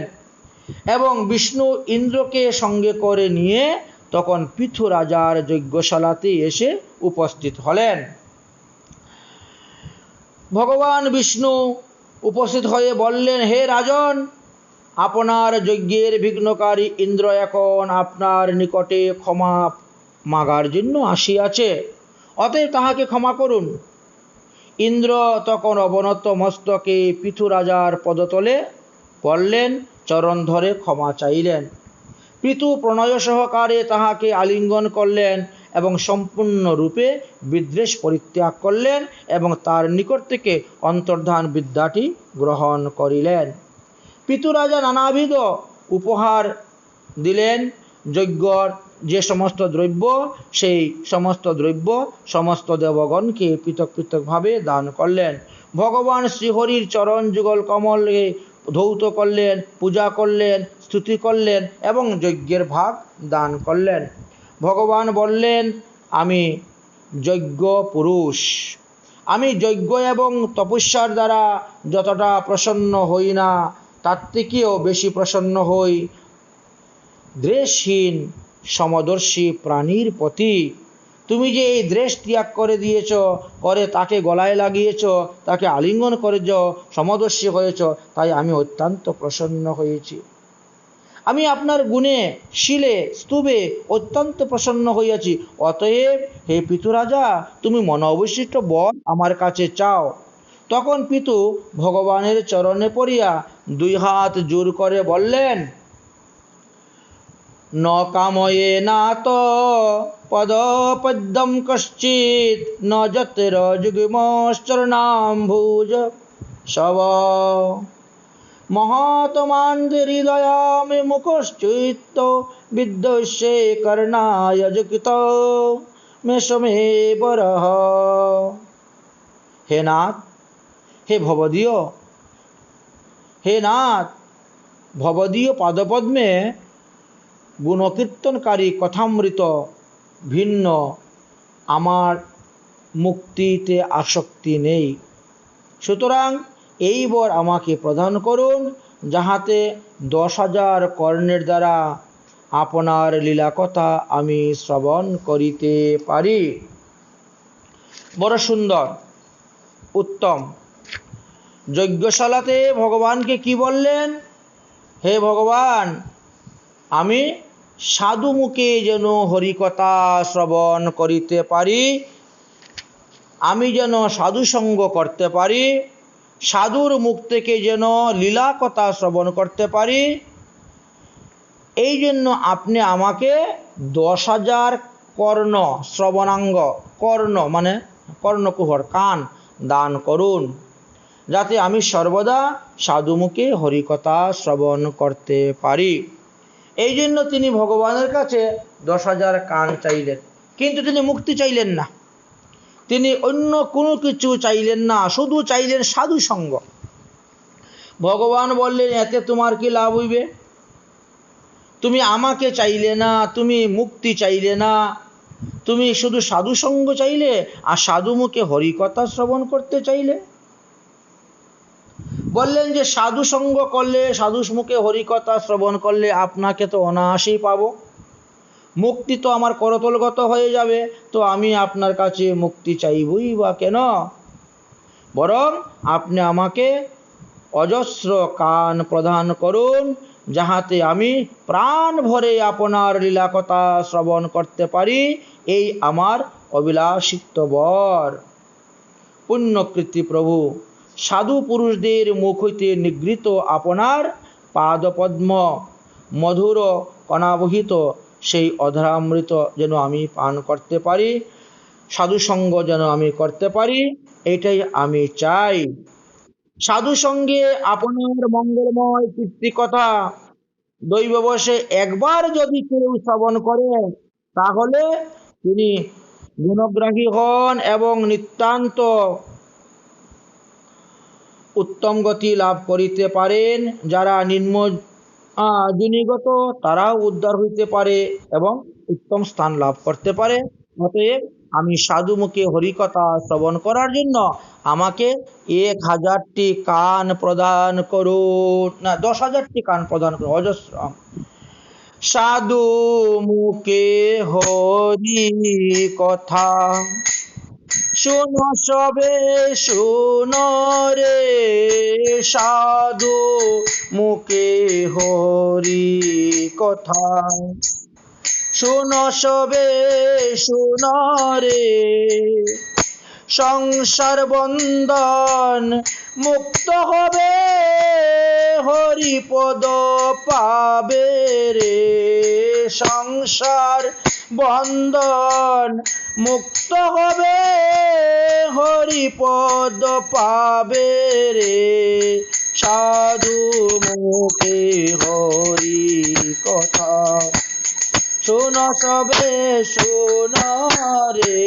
এবং বিষ্ণু ইন্দ্রকে সঙ্গে করে নিয়ে তখন পৃথু রাজার যজ্ঞশালাতে এসে উপস্থিত হলেন। ভগবান বিষ্ণু উপস্থিত হয়ে বললেন, হে রাজন, আপনার যজ্ঞের বিঘ্নকারী ইন্দ্র এখন আপনার নিকটে ক্ষমা মাগার জন্য আসিয়াছে, অতএব তাহাকে ক্ষমা করুন। ইন্দ্র তখন অবনত মস্তকে পৃথু রাজার পদতলে পড়লেন, চরণ ধরে ক্ষমা চাইলেন। পৃথু প্রণয় সহকারে তাহাকে আলিঙ্গন করলেন এবং সম্পূর্ণরূপে বিদ্বেষ পরিত্যাগ করলেন এবং তার নিকট থেকে অন্তর্ধান বিদ্যাটি গ্রহণ করিলেন। পৃথু রাজা নানাবিধ উপহার দিলেন। যজ্ঞর যে সমস্ত দ্রব্য, সেই সমস্ত দ্রব্য সমস্ত দেবগণকে পৃথক পৃথকভাবে দান করলেন। ভগবান শ্রীহরির চরণ যুগল কমলে ধৌত করলেন, পূজা করলেন, স্তুতি করলেন এবং যজ্ঞের ভাগ দান করলেন। ভগবান বললেন, আমি যজ্ঞ পুরুষ। আমি যজ্ঞ এবং তপস্যার দ্বারা যতটা প্রসন্ন হই না, তার থেকেও বেশি প্রসন্ন হই দ্বেষহীন সমদর্শী প্রাণীর প্রতি। তুমি যে এই দ্বেষ ত্যাগ করে দিয়েছ, করে তাকে গলায় লাগিয়েছ, তাকে আলিঙ্গন করেছ, সমদর্শী হয়েছ, তাই আমি অত্যন্ত প্রসন্ন হয়েছি। আমি আপনার গুণে, শীলে, স্তূপে অত্যন্ত প্রসন্ন হইয়াছি। অতএব হে পিতু রাজা, তুমি মন অবশিষ্ট বর আমার কাছে চাও। তখন পিতু ভগবানের চরণে পড়িয়া দুই হাত জোর করে বললেন, ন কাময়ে নাত পদপদ্যম কশ্চিৎ ন যতের যুগ্মশ্চরণাম্ভুজ শব মহাত্মান্ধৃদয়ামে মুখশ্চিত্ত বিদ্যস্যে কর্ণায় যুক্ত মেষমে বরহ। হে নাথ, হে ভবদীয়, হে নাথ, ভবদীয় পাদপদ্মে গুণকীর্তনকারী কথামৃত ভিন্ন আমার মুক্তিতে আসক্তি নেই। সুতরাং এই বর আমাকে প্রদান করুন, যাহাতে 10,000 কর্ণের দ্বারা আপনার লীলা কথা আমি শ্রবণ করিতে পারি। বড় সুন্দর, উত্তম। যজ্ঞশালাতে ভগবানকে কি বললেন? হে ভগবান, আমি সাধু মুখে যেন হরিকথা শ্রবণ করিতে পারি, আমি যেন সাধু সঙ্গ করতে পারি, সাধুর মুখ থেকে যেন লীলা কথা শ্রবণ করতে পারি, এই জন্য আপনি আমাকে 10,000 কর্ণ, শ্রবণাঙ্গ, কর্ণ মানে কর্ণকুহর, কান দান করুন, যাতে আমি সর্বদা সাধুমুখে হরিকথা শ্রবণ করতে পারি। এই জন্য তিনি ভগবানের কাছে 10,000 কান চাইলেন, কিন্তু তিনি মুক্তি চাইলেন না, তিনি অন্য কোনো কিছু চাইলেন না, শুধু চাইলেন সাধু সঙ্গ। ভগবান বললেন, এতে তোমার কি লাভ হইবে? তুমি আমাকে চাইলে না, তুমি মুক্তি চাইলে না, তুমি শুধু সাধু সঙ্গ চাইলে আর সাধু মুখে হরিকথা শ্রবণ করতে চাইলে। বললেন যে সাধু সঙ্গ করলে, সাধু মুখে হরিকথা শ্রবণ করলে আপনাকে তো অনায়াসেই পাবো, মুক্তি তো আমার করতলগত হয়ে যাবে, তো আমি আপনার কাছে মুক্তি চাইবই বা কেন? বরং আপনি আমাকে অজস্র কান প্রদান করুন, যাহাতে আমি প্রাণ ভরে আপনার লীলা কথা শ্রবণ করতে পারি। এই আমার অভিলাষিত বর। পুণ্যকৃতি প্রভু, সাধু পুরুষদের মুখ হইতে নিগৃহীত আপনার পাদপদ্ম মধুর কণাবহিত সেই অধরামৃত যেন আমি পান করতে পারি, সাধু সঙ্গ যেন আমি করতে পারি, এটাই আমি চাই। সাধু সঙ্গে আপনার মঙ্গলময় কীর্তিকথা দৈববশে একবার যদি কেউ শ্রবণ করে, তাহলে তিনি গুণগ্রাহী হন এবং নিতান্ত উত্তম গতি লাভ করিতে পারেন। যারা নিম্ন যোনিগত, তারাও উদ্ধার হইতে পারে এবং উত্তম স্থান লাভ করতে পারে। অতএব আমি সাধুমুখে হরিকথা শ্রবণ করার জন্য আমাকে 1,000টি কান প্রদান করুন, না 10,000টি কান প্রদান করুন, অজস্র। সাধু মুখে হরি কথা শোনো সবে শোনো রে সাধু মুখে হরি কথা। শোনো সবে শোনো রে সংসার বন্ধন মুক্ত হবে হরিপদ পাবে রে। সংসার বন্ধন মুক্ত হবে হরিপদ পাবে রে। সাধু মুখে হরি কথা। শোনো সবে শোনো রে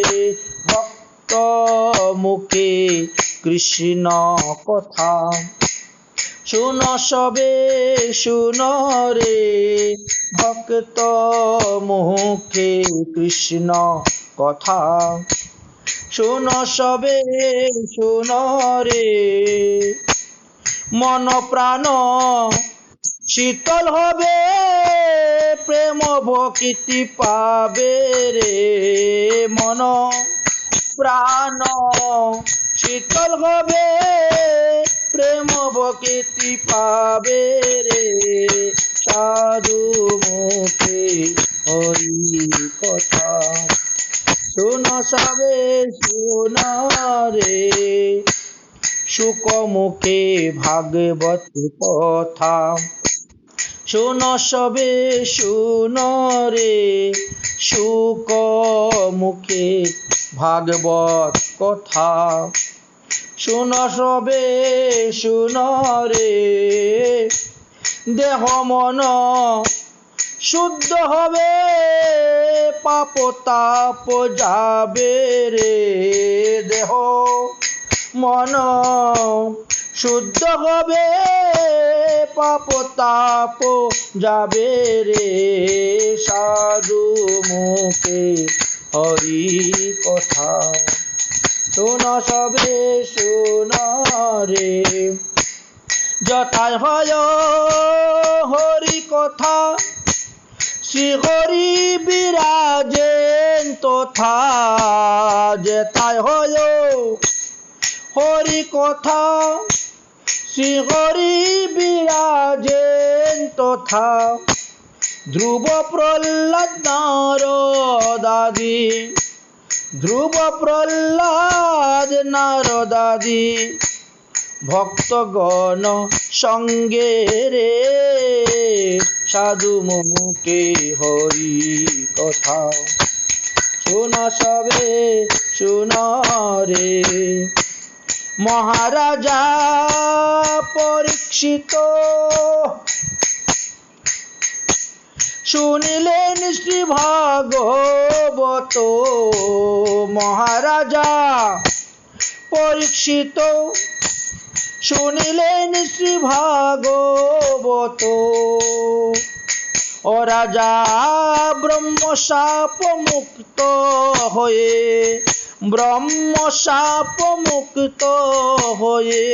ভক্ত মুখে কৃষ্ণ কথা। শোনো সবে শোনো রে ভক্ত মুখে কৃষ্ণ কথা। শোনো সবে শোনো রে মন প্রাণ শীতল হবে প্রেম ভক্তি পাবে রে। মন প্রাণ শীতল হবে প্রেম ভক্তি পাবে রে। সাধু মুখে হরি কথা। শোনো সবে শোনো রে সুখ মুখে ভাগবত কথা। শোনো সবে শোনো রে সুখ মুখে ভাগবত কথা। শোনো সবে শোনো রে দেহ মন শুদ্ধ হবে পাপ তাপ যাবে রে। দেহ মন শুদ্ধ হবে পাপ তাপ যাবে রে। সাধু মুখে হরি কথা। শোনো সবে শোনো রে যথায় হয় হরি কথা শ্রী হরি বিরাজেন তথা। যেথায় হয় হরি কথা শ্রী হরি বিরাজেন তথা। ধ্রুব প্রহ্লাদ নারদাদি ধ্রুব প্রহ্লাদ নারদাদি ভক্তগণ সঙ্গে রে। সাধু মুখে হরি কথা। শোনো সবে শোনো রে মহারাজা পরীক্ষিত শুনিলেন শ্রী ভাগবত। মহারাজা পরীক্ষিত শুনিলেন শ্রী ভাগবত। ও রাজা ব্রহ্মশাপ মুক্ত হয়ে ব্রহ্মশাপ মুক্ত হয়ে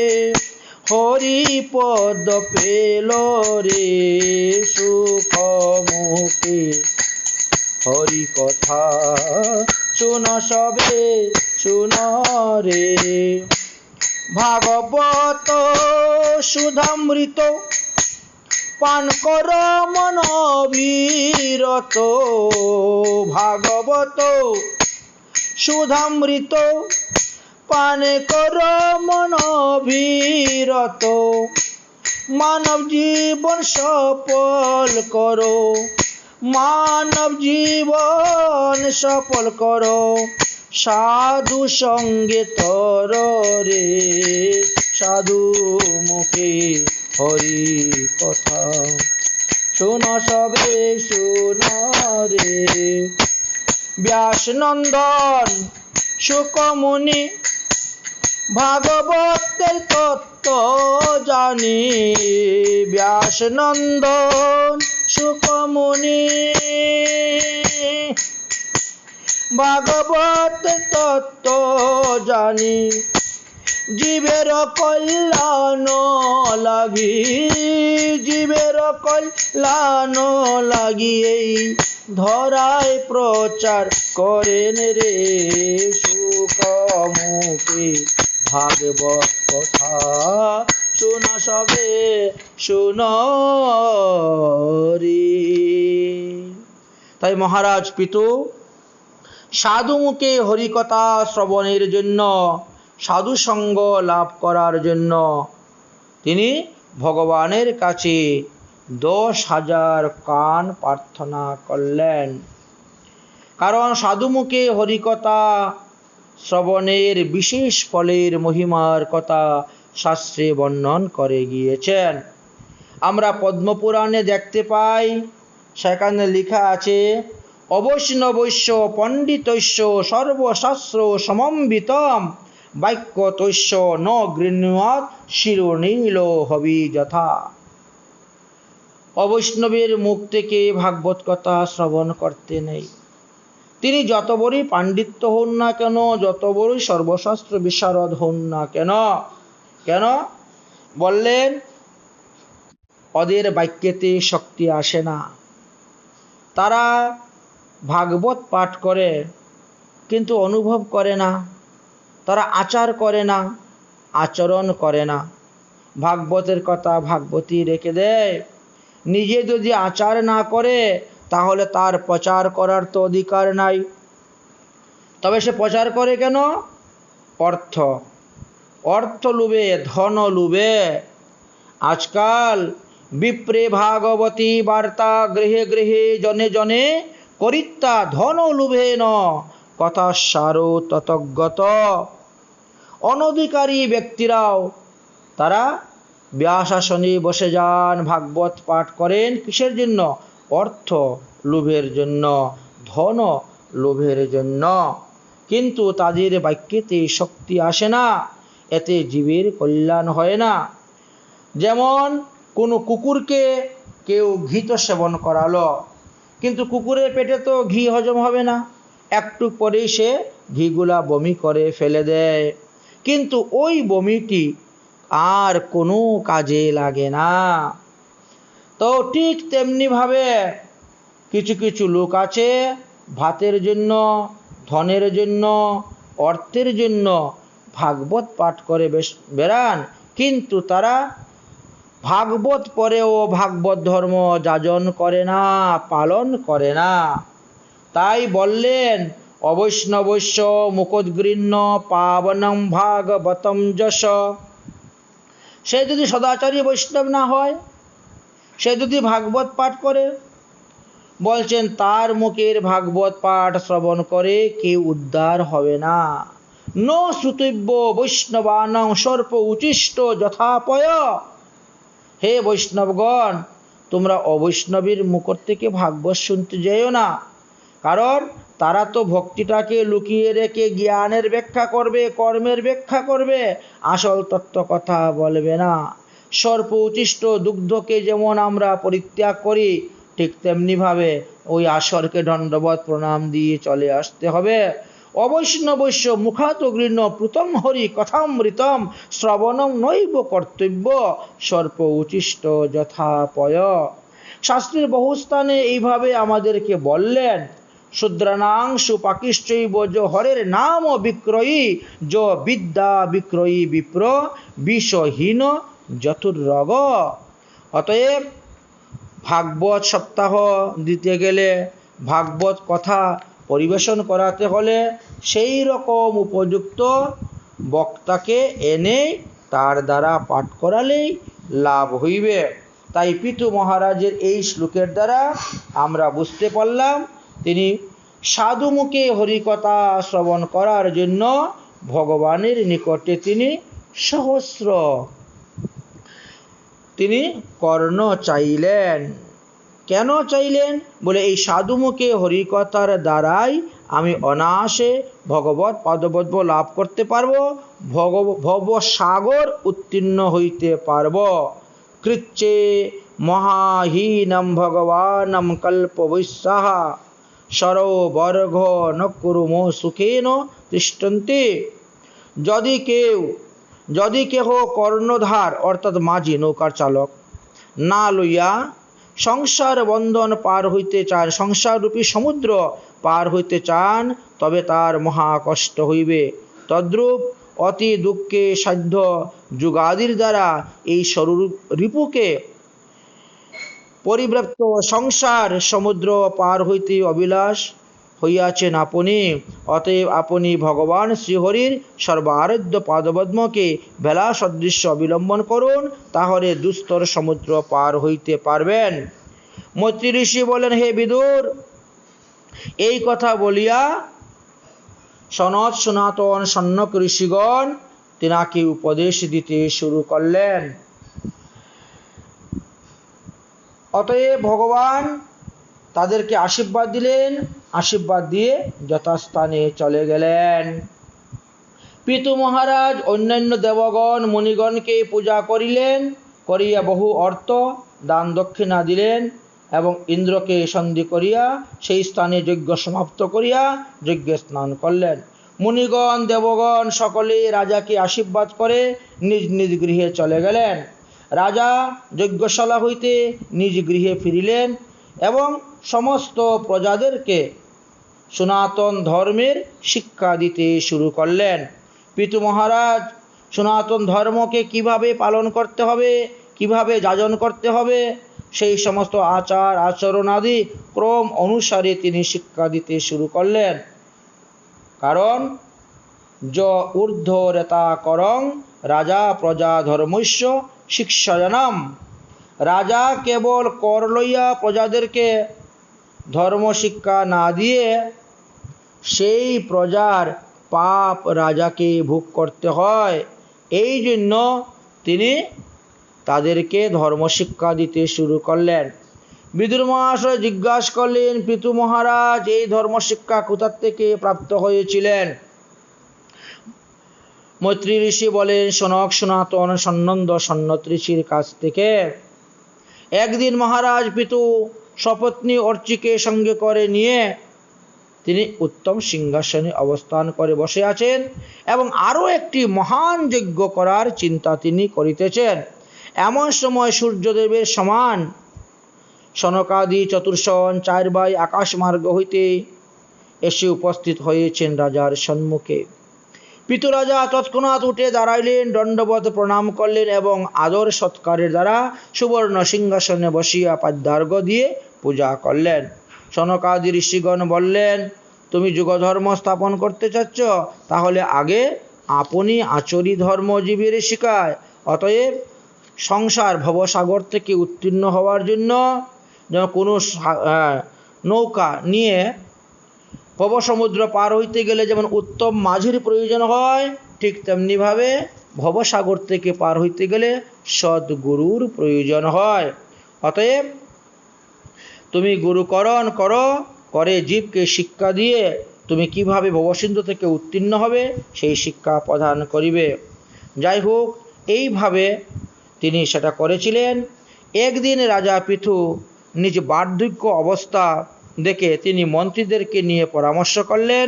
হরিপদ পেল রে। সুখ মুখে হরি কথা। শোনো সবে শোনো রে ভাগবত সুধামৃত পান কর মন বিরত। ভাগবত সুধামৃত পান কর মন বিরত। মানব জীবন সফল করো মানব জীবন সফল করো। সাধু সঙ্গে তর রে। সাধু মুখে হরি কথা। শোনো সবে শোনো রে ব্যাস নন্দন শুকমুনি ভাগবতের তত্ত্ব জানি। ব্যাস নন্দন শুকমুনি ভাগবতের তত্ত্ব জানি। জীবের কল্যাণ লাগি জীবের কল্যাণ লাগি এই ধরায় প্রচার করেন রে সুকমুখে ভাগবত কথা শোনা সবে শুনরি। তাই মহারাজ পিতু সাধু মুখে হরিকথা শ্রবণের জন্য, সাধু সঙ্গ লাভ করার জন্য তিনি ভগবানের কাছে 10,000 কান প্রার্থনা করলেন। কারণ সাধু মুখে হরিকথা শ্রবণের বিশেষ ফলের মহিমার কথা শাস্ত্রে বর্ণন করে গিয়েছেন। আমরা পদ্মপুরাণে দেখতে পাই, সেখানে লেখা আছে অবৈষ্ণবৈশ্য পণ্ডিতৈশ্য সর্বশাস্ত্র সমন্বিতম বাক্যতৈশ্য ন গৃহ্ণাৎ শিরোনীল হবি যথা। অবৈষ্ণবের মুখ থেকে ভাগবত কথা শ্রবণ করতে নেই। তিনি যত বড়ই পাণ্ডিত্য হন না কেন, যত বড়ই সর্বশাস্ত্র বিশারদ হন না কেন, কেন বললেন ওদের বাক্যেতে শক্তি আসে না। তারা ভাগবত পাঠ করে কিন্তু অনুভব করে না, তারা আচার করে না, আচরণ করে না। ভাগবতের কথা ভাগবতী রেখে দেয়। নিজে যদি আচার না করে তাহলে তার প্রচার করার তো অধিকার নাই। তবে সে প্রচার করে কেন? অর্থ, অর্থ লোভে, ধন লোভে। আজকাল বিপ্রে ভাগবতী বার্তা গৃহে গৃহে জনে জনে করিত্তা ধন লোভেন কথা সারো ততজ্ঞত। অনধিকারী ব্যক্তিরাও তারা ব্যাসাসনে বসে যান, ভাগবত পাঠ করেন। কিসের জন্য? অর্থ লোভের জন্য, ধন লোভের জন্য। কিন্তু তাদের বাক্যেতে শক্তি আসে না, এতে জীবের কল্যাণ হয় না। যেমন কোনো কুকুরকে কেউ ঘি তো সেবন করালো, কিন্তু কুকুরের পেটে তো ঘি হজম হবে না, একটু পরেই সে ঘিগুলা বমি করে ফেলে দেয়। কিন্তু ওই বমিটি আর কোনো কাজে লাগে না। তো ঠিক তেমনিভাবে কিছু কিছু লোক আছে ভাতের জন্য, ধনের জন্য, অর্থের জন্য ভাগবত পাঠ করে বেড়ান, কিন্তু তারা ভাগবত পরেও ভাগবত ধর্ম যাজন করে না, পালন করে না। তাই বললেন অবৈষ্ণবৈশ্য মুখোদ্গৃহ্ণ পাবনম ভাগবতম যশ। সে যদি সদাচারী বৈষ্ণব না হয়, সে যদি ভাগবত পাঠ করে, বলছেন তার মুখের ভাগবত পাঠ শ্রবণ করে কেউ উদ্ধার হবে না। ন শ্রুতব্য বৈষ্ণবানাং সর্প উচিষ্ট যথাপয়। হে বৈষ্ণবগণ, তোমরা অবৈষ্ণবীর মুখর থেকে ভাগবত শুনতে যেও না। কারণ তারা তো ভক্তিটাকে লুকিয়ে রেখে জ্ঞানের ব্যাখ্যা করবে, কর্মের ব্যাখ্যা করবে, আসল তত্ত্ব কথা বলবে না। সর্প উচিষ্ট দুগ্ধকে যেমন আমরা পরিত্যাগ করি, ঠিক তেমনিভাবে ওই আসরকে দণ্ডবত প্রণাম দিয়ে চলে আসতে হবে। অবৈষ্ণবৈশ্য মুখাত গৃহ্ণ প্রথম হরি কথামৃতম শ্রবণম নৈব কর্তব্য সর্প উচিষ্ট যথাপয়। শাস্ত্রের বহু স্থানে এইভাবে আমাদেরকে বললেন শূদ্রানাং সুপাকিশ্চৈব যো হরের নাম বিক্রয়ী যো বিদ্যা বিক্রয়ী বিপ্র বিষহীন চতুর্রগ। অতএব ভাগবত সপ্তাহ দিতে গেলে, ভাগবত কথা পরিবেশন করাতে হলে সেই রকম উপযুক্ত বক্তাকে এনে তার দ্বারা পাঠ করালেই লাভ হইবে। তাই পিতু মহারাজের এই শ্লোকের দ্বারা আমরা বুঝতে পারলাম তিনি সাধু মুখে হরিকথা শ্রবণ করার জন্য ভগবানের নিকটে তিনি সহস্র তিনি কর্ণ চাইলেন। কেন চাইলেন? বলে এই সাধু মুখে হরিকথার দ্বারাই আমি অনায়াসে ভগবত পদপদ্ম লাভ করতে পারবো, ভবসাগর উত্তীর্ণ হইতে পারবো। কৃচ্ছে মহাহীনম ভগবানম কল্পবৈশ্যাহ সরোবর্ঘ ন কুরুম সুখেন তিষ্ঠন্তি। যদি কেহ কর্ণধার অর্থাৎ মাঝি নৌকার চালক না লইয়া সংসার বন্ধন পার হইতে চান, সংসার রূপী সমুদ্র পার হইতে চান, তবে তার মহা কষ্ট হইবে। তদ্রূপ অতি দুঃখে সাধ্য যুগাদির দ্বারা এই স্বরূপ রিপুকে পরিব্যাপ্ত সংসার সমুদ্র পার হইতে অবিলাস হইয়াছেন আপনি। অতএব আপনি ভগবান শ্রীহরির সর্বারাধ্য পাদপদ্মকে বেলা সদৃশ্য অবলম্বন করুন, তাহলে দুস্তর সমুদ্র পার হইতে পারবেন। মৈত্রী ঋষি বলেন, হে বিদুর, এই কথা বলিয়া সনত সনাতন সন্ন্যক ঋষিগণ তিনাকে উপদেশ দিতে শুরু করলেন। অতএব ভগবান তাদেরকে আশীর্বাদ দিলেন, আশীর্বাদ দিয়ে যথাস্থানে চলে গেলেন। পিতু মহারাজ অন্যান্য দেবগণ মুনিগণকে পূজা করিলেন, করিয়া বহু অর্থ দান দক্ষিণা দিলেন এবং ইন্দ্রকে সন্ধি করিয়া সেই স্থানে যজ্ঞ সমাপ্ত করিয়া যজ্ঞে স্নান করলেন। মুনিগণ দেবগণ সকলে রাজাকে আশীর্বাদ করে নিজ নিজ গৃহে চলে গেলেন। রাজা যজ্ঞশালা হইতে নিজ গৃহে ফিরিলেন এবং সমস্ত প্রজাদেরকে সনাতন ধর্মের শিক্ষা দিতে শুরু করলেন। পিতু মহারাজ সনাতন ধর্মকে কিভাবে পালন করতে হবে, কিভাবে যাজন করতে হবে, সেই সমস্ত আচার আচরণ আদি ক্রম অনুসারে তিনি শিক্ষা দিতে শুরু করলেন। কারণ য ঊর্ধ্বরেতা করং রাজা প্রজা ধর্মস্য শিক্ষায়নম। রাজা কেবল কর লইয়া প্রজাদেরকে ধর্ম শিক্ষা না দিয়ে সেই প্রজার পাপ রাজাকে ভোগ করতে হয়। এই জন্য তিনি তাদেরকে ধর্ম শিক্ষা দিতে শুরু করলেন। বিদুর মহাশয় জিজ্ঞাসা করলেন, পিতু মহারাজ এই ধর্ম শিক্ষা কোথা থেকে প্রাপ্ত হয়েছিলেন? মৈত্রী ঋষি বলেন, সনক সনাতন সন্নন্দ সন্নত ঋষির কাছ থেকে। একদিন মহারাজ পিতু সপত্নী অর্চিকে সঙ্গে করে নিয়ে তিনি উত্তম সিংহাসনে অবস্থান করে বসে আছেন এবং আরও একটি মহান যজ্ঞ করার চিন্তা তিনি করিতেছেন। এমন সময় সূর্যদেবের সমান সনকাদি চতুর্শন 4 ভাই আকাশ মার্গ হইতে এসে উপস্থিত হয়েছেন রাজার সম্মুখে। পিতু রাজা তৎক্ষণাৎ উঠে দাঁড়াইলেন, দণ্ডবত প্রণাম করলেন এবং আদর সৎকারের দ্বারা সুবর্ণ সিংহাসনে বসিয়া পাদ্যার্ঘ দিয়ে পূজা করলেন। সনকাদি ঋষিগণ বললেন, তুমি যুগধর্ম স্থাপন করতে চাচ্ছ, তাহলে আগে আপনি আচরি ধর্মজীবীর শিখায়। অতএব সংসার ভবসাগর থেকে উত্তীর্ণ হওয়ার জন্য কোনো নৌকা নিয়ে ভবসমুদ্র পার হইতে গেলে যেমন উত্তম মাঝির প্রয়োজন হয়, ঠিক তেমনিভাবে ভবসাগর থেকে পার হইতে গেলে সদ্গুরুর প্রয়োজন হয়। অতএব তুমি গুরুকরণ করো, করে জীবকে শিক্ষা দিয়ে তুমি কিভাবে ভবসিন্ধু থেকে উত্তীর্ণ হবে সেই শিক্ষা প্রদান করিবে। যাই হোক, এইভাবে তিনি সেটা করেছিলেন। একদিন রাজা পিথু নিজ বার্ধক্য অবস্থা দেখে তিনি মন্ত্রীদেরকে নিয়ে পরামর্শ করলেন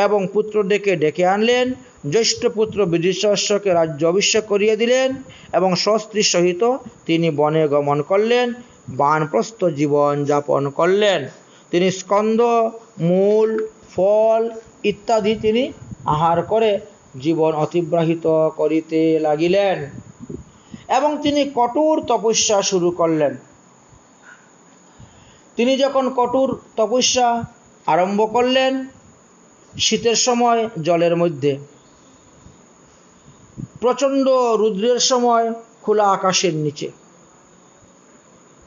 এবং পুত্রদেরকে ডেকে আনলেন। জ্যেষ্ঠ পুত্র বিধিশস্যকে রাজ্য অভিষেক করিয়ে দিলেন এবং স্বস্ত্রীর সহিত তিনি বনে গমন করলেন, বানপ্রস্থ জীবন যাপন করলেন। তিনি স্কন্দ, মূল, ফল ইত্যাদি তিনি আহার করে জীবন অতিবাহিত করিতে লাগিলেন এবং তিনি কঠোর তপস্যা শুরু করলেন। তিনি যখন কঠোর তপস্যা আরম্ভ করলেন, শীতের সময় জলের মধ্যে, প্রচণ্ড রুদ্রের সময় খোলা আকাশের নিচে,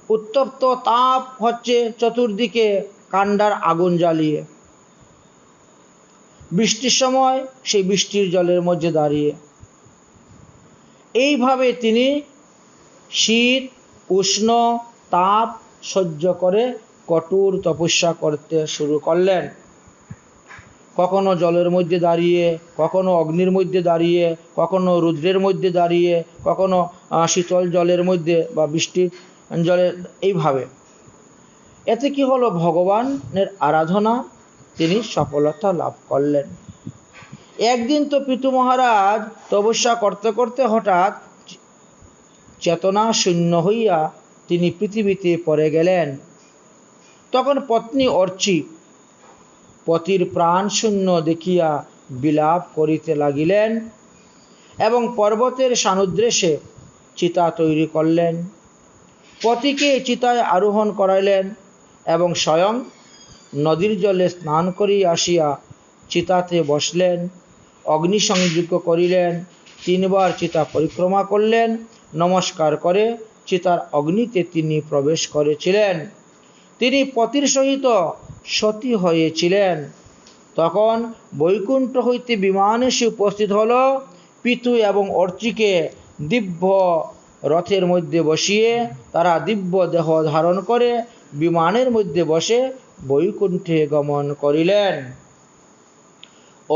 উত্তপ্ত তাপ হচ্ছে চতুর্দিকে কাণ্ডার আগুন জ্বালিয়ে, বৃষ্টির সময় সেই বৃষ্টির জলের মধ্যে দাঁড়িয়ে, এইভাবে তিনি শীত উষ্ণ তাপ সহ্য করে কঠোর তপস্যা করতে শুরু করলেন। কখনো জলের মধ্যে দাঁড়িয়ে, কখনো অগ্নির মধ্যে দাঁড়িয়ে, কখনো রুদ্রের মধ্যে দাঁড়িয়ে, কখনো শীতল জলের মধ্যে বা বৃষ্টির জলে, এইভাবে। এতে কি হলো, ভগবানের আরাধনা তিনি সফলতা লাভ করলেন। একদিন তো পিতু মহারাজ তপস্যা করতে করতে হঠাৎ চেতনা শূন্য হইয়া তিনি পৃথিবীতে পড়ে গেলেন। তখন পত্নী অর্চি পতির প্রাণ শূন্য দেখিয়া বিলাপ করিতে লাগিলেন এবং পর্বতের সানুদ্রেশে চিতা তৈরি করলেন। পতিকে চিতায় আরোহণ করাইলেন এবং স্বয়ং নদীর জলে স্নান করিয়া আসিয়া চিতাতে বসলেন, অগ্নিসংযোগ করিলেন, 3 বার চিতা পরিক্রমা করলেন, নমস্কার করে চিতার অগ্নিতে তিনি প্রবেশ করেছিলেন। তিনি পতির সহিত সতী হয়েছিলেন। তখন বৈকুণ্ঠ হইতে বিমান এসে উপস্থিত হল। পিতু এবং অর্চিকে দিব্য রথের মধ্যে বসিয়ে তারা দিব্য দেহ ধারণ করে বিমানের মধ্যে বসে বৈকুণ্ঠে গমন করিলেন।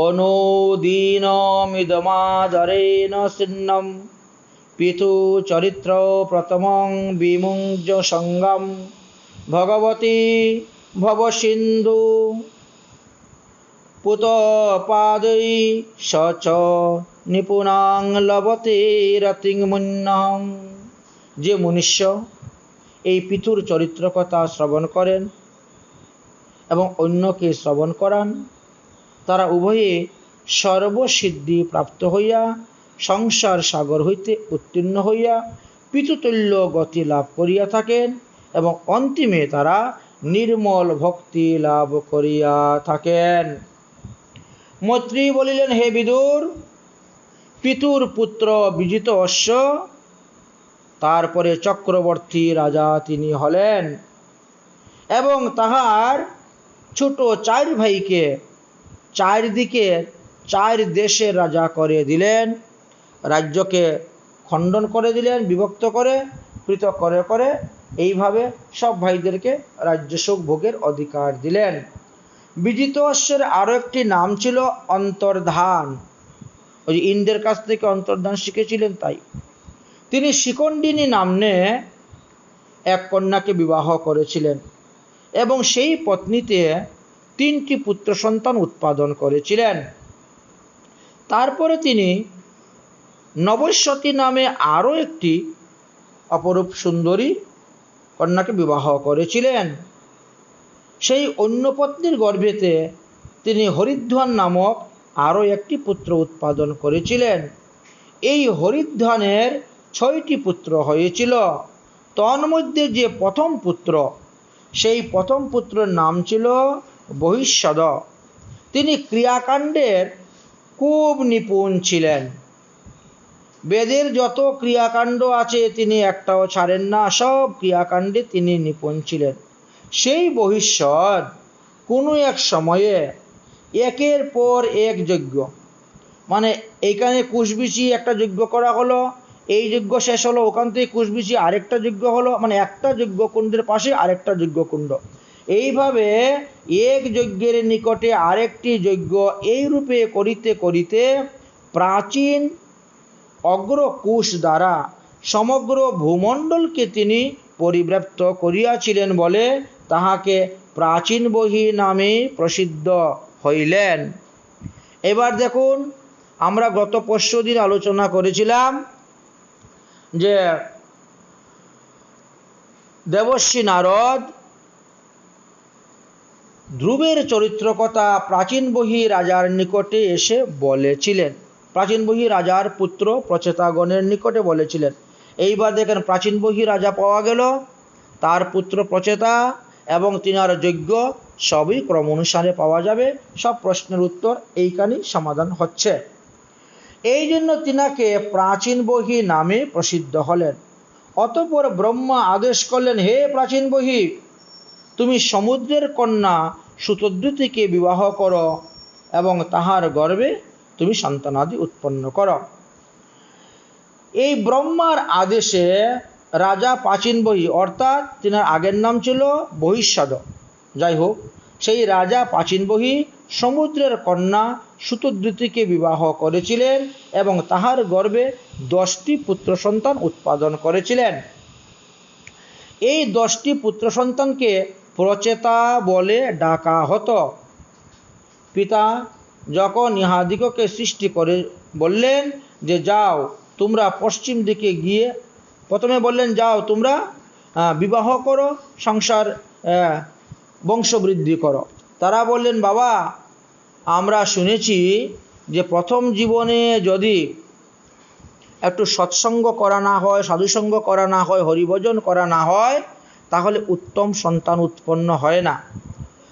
অনুদীনমিদমাদরেণ ছিন্নম পিতু চরিত্র প্রথমং বিমুঞ্জ সঙ্গম ভগবতী ভবসিন্ধু পুতপাদৈ সচ নিপুণাং লভতে রতিং মুন্নম। যে মনুষ্য এই পিতুর চরিত্র কথা শ্রবণ করেন এবং অন্যকে শ্রবণ করান, তারা উভয়ে সর্বসিদ্ধি প্রাপ্ত হইয়া সংসার সাগর হইতে উত্তীর্ণ হইয়া পিতুতুল্য গতি লাভ করিয়া থাকেন এবং অন্তিমে তারা নির্মল ভক্তি লাভ করিয়া থাকেন। মৈত্রী বলিলেন, হে বিদুর, পিতুর পুত্র বিজিত অশ্ব, তারপরে চক্রবর্তী রাজা তিনি হলেন এবং তাহার ছোট 4 ভাইকে 4 দিকে 4 দেশের রাজা করে দিলেন। রাজ্যকে খণ্ডন করে দিলেন, বিভক্ত করে পৃথক করে করে এইভাবে সব ভাইদেরকে রাজ্য সুখ ভোগের অধিকার দিলেন। বিজিত অশ্বের আরও একটি নাম ছিল অন্তর্ধান। ওই ইন্দ্রের কাছ থেকে অন্তর্ধান শিখেছিলেন তাই। তিনি শিখণ্ডিনী নামে এক কন্যাকে বিবাহ করেছিলেন এবং সেই পত্নীতে 3টি পুত্র সন্তান উৎপাদন করেছিলেন। তারপরে তিনি নবস্বতী নামে আরও একটি অপরূপ সুন্দরী কন্যাকে বিবাহ করেছিলেন। সেই অন্য পত্নীর গর্ভেতে তিনি হরিধ্বন নামক আরও একটি পুত্র উৎপাদন করেছিলেন। এই হরিধ্বনের 6টি পুত্র হয়েছিল। তন্মধ্যে যে প্রথম পুত্র, সেই প্রথম পুত্রের নাম ছিল বহিষ্যদ। তিনি ক্রিয়াকাণ্ডের খুব নিপুণ ছিলেন। বেদের যত ক্রিয়াকাণ্ড আছে তিনি একটাও ছাড়েন না, সব ক্রিয়াকাণ্ডে তিনি নিপুণ ছিলেন। সেই বহিষ্যদ কোনো এক সময়ে একের পর এক যজ্ঞ, মানে এইখানে কুশবিচি একটা যজ্ঞ করা হলো, এই যজ্ঞ শেষ হলো, ওখান থেকে কুশবিচি আরেকটা যজ্ঞ হলো, মানে একটা যজ্ঞকুণ্ডের পাশে আরেকটা যজ্ঞকুণ্ড, এইভাবে এক যজ্ঞের নিকটে আরেকটি যজ্ঞ, এই রূপে করিতে করিতে প্রাচীন অগ্রকুশ দ্বারা সমগ্র ভূমণ্ডলকে তিনি পরিব্যাপ্ত করিয়াছিলেন বলে তাহাকে প্রাচীন বহি নামে প্রসিদ্ধ হইলেন। এবার দেখুন, আমরা গত পরশুদিন আলোচনা করেছিলাম যে দেবর্ষি নারদ ধ্রুবের চরিত্র কথা প্রাচীন বহি রাজার নিকটে এসে বলেছিলেন, প্রাচীন বহি রাজার পুত্র প্রচেতাগণের নিকটে বলেছিলেন। এইবার দেখেন প্রাচীন বহি রাজা পাওয়া গেল, তার পুত্র প্রচেতা এবং তিনার যজ্ঞ সবই ক্রম অনুসারে পাওয়া যাবে। সব প্রশ্নের উত্তর এইখানেই সমাধান হচ্ছে। এই জন্য তিনাকে প্রাচীন বহি নামে প্রসিদ্ধ হলেন। অতঃপর ব্রহ্মা আদেশ করলেন, হে প্রাচীন বহি, তুমি সমুদ্রের কন্যা সুতদ্রুতিকে বিবাহ করো এবং তাহার গর্ভে তুমি সন্তানাদি উৎপন্ন করো। এই ব্রহ্মার আদেশে রাজা প্রাচীন বহি, অর্থাৎ তিনার আগের নাম ছিল বহিষ্যদ, যাই হোক, সেই রাজা প্রাচীন বহি সমুদ্রের কন্যা সুতদ্রুতিকে বিবাহ করেছিলেন এবং তাহার গর্ভে 10টি পুত্র সন্তান উৎপাদন করেছিলেন। এই 10টি পুত্র সন্তানকে প্রচেতা বলে ডাকা হতো। পিতা যখন ইহাদিগকে সৃষ্টি করে বললেন যে যাও তোমরা পশ্চিম দিকে গিয়ে, প্রথমে বললেন যাও তোমরা বিবাহ করো, সংসার বংশবৃদ্ধি করো। তারা বললেন, বাবা আমরা শুনেছি যে প্রথম জীবনে যদি একটু সৎসঙ্গ করা না হয়, সাধুসঙ্গ করা না হয়, হরিভজন করা না হয়, তাহলে উত্তম সন্তান উৎপন্ন হয় না।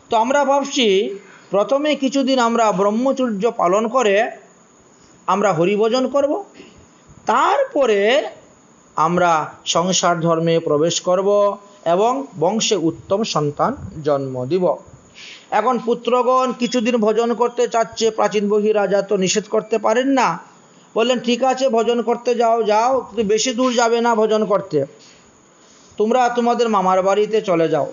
তো আমরা ভাবছি প্রথমে কিছুদিন আমরা ব্রহ্মচর্য পালন করে আমরা হরিভজন করব, তারপরে আমরা সংসার ধর্মে প্রবেশ করব এবং বংশে উত্তম সন্তান জন্ম দিব। এখন পুত্রগণ কিছুদিন ভজন করতে চাচ্ছে, প্রাচীন বহি রাজা তো নিষেধ করতে পারেন না। বললেন, ঠিক আছে ভজন করতে যাও, কিন্তু বেশি দূর যাবে না ভজন করতে, তোমরা তোমাদের মামার বাড়িতে চলে যাও।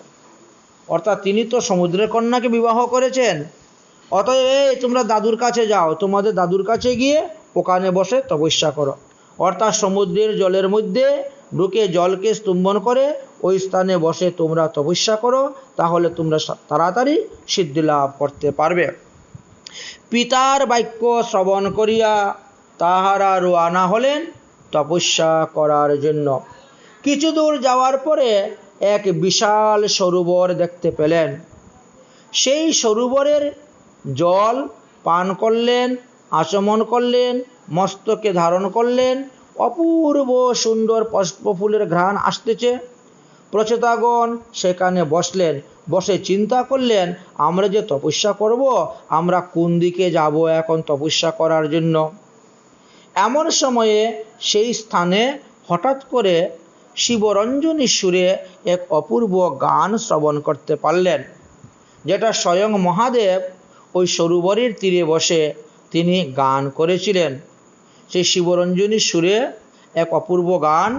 অর্থাৎ তিনি তো সমুদ্রের কন্যাকে বিবাহ করেছেন, অতএব তোমরা দাদুর কাছে যাও, তোমাদের দাদুর কাছে গিয়ে ওখানে বসে তপস্যা করো। অর্থাৎ সমুদ্রের জলের মধ্যে ঢুকে জলকে স্তম্ভন করে ওই স্থানে বসে তোমরা তপস্যা করো, তাহলে তোমরা তাড়াতাড়ি সিদ্ধি লাভ করতে পারবে। পিতার বাক্য শ্রবণ করিয়া তাহারা রওনা হলেন তপস্যা করার জন্য। কিছু দূর যাওয়ার পরে এক বিশাল সরোবর দেখতে পেলেন। সেই সরোবরের জল পান করলেন, আচমন করলেন, মস্তকে ধারণ করলেন। অপূর্ব সুন্দর পুষ্পফুলের ঘ্রাণ আসতেছে। প্রচেতাগণ সেখানে বসলেন, বসে চিন্তা করলেন, আমরা যে তপস্যা করব, আমরা কোন দিকে যাব এখন তপস্যা করার জন্য। এমন সময়ে সেই স্থানে হঠাৎ করে শিবরঞ্জনী সুরে এক অপূর্ব গান শ্রবণ করতে পারলেন, যেটা স্বয়ং মহাদেব ওই সরোবরের তীরে বসে তিনি গান করেছিলেন। সেই শিবরঞ্জনী সুরে এক অপূর্ব গান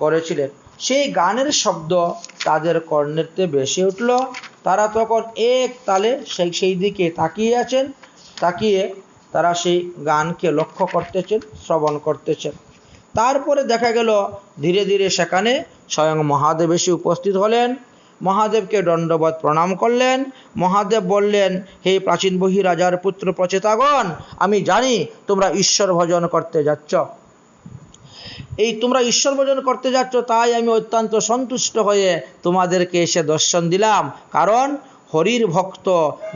করেছিলেন। সেই গানের শব্দ তাদের কর্ণেতে ভেসে উঠল। তারা তখন এক তালে সেই দিকে তাকিয়ে আছেন, তাকিয়ে তারা সেই গানকে লক্ষ্য করতেছেন, শ্রবণ করতেছেন। তারপরে দেখা গেল ধীরে ধীরে সেখানে স্বয়ং মহাদেব এসে উপস্থিত হলেন। মহাদেবকে দণ্ডবত প্রণাম করলেন। মহাদেব বললেন, হে প্রাচীন বহি রাজার পুত্র প্রচেতাগণ, আমি জানি তোমরা ঈশ্বর ভজন করতে যাচ্ছ, তোমরা ঈশ্বর ভজন করতে যাচ্ছ, তাই আমি অত্যন্ত সন্তুষ্ট হয়ে তোমাদেরকে এসে দর্শন দিলাম। কারণ হরির ভক্ত,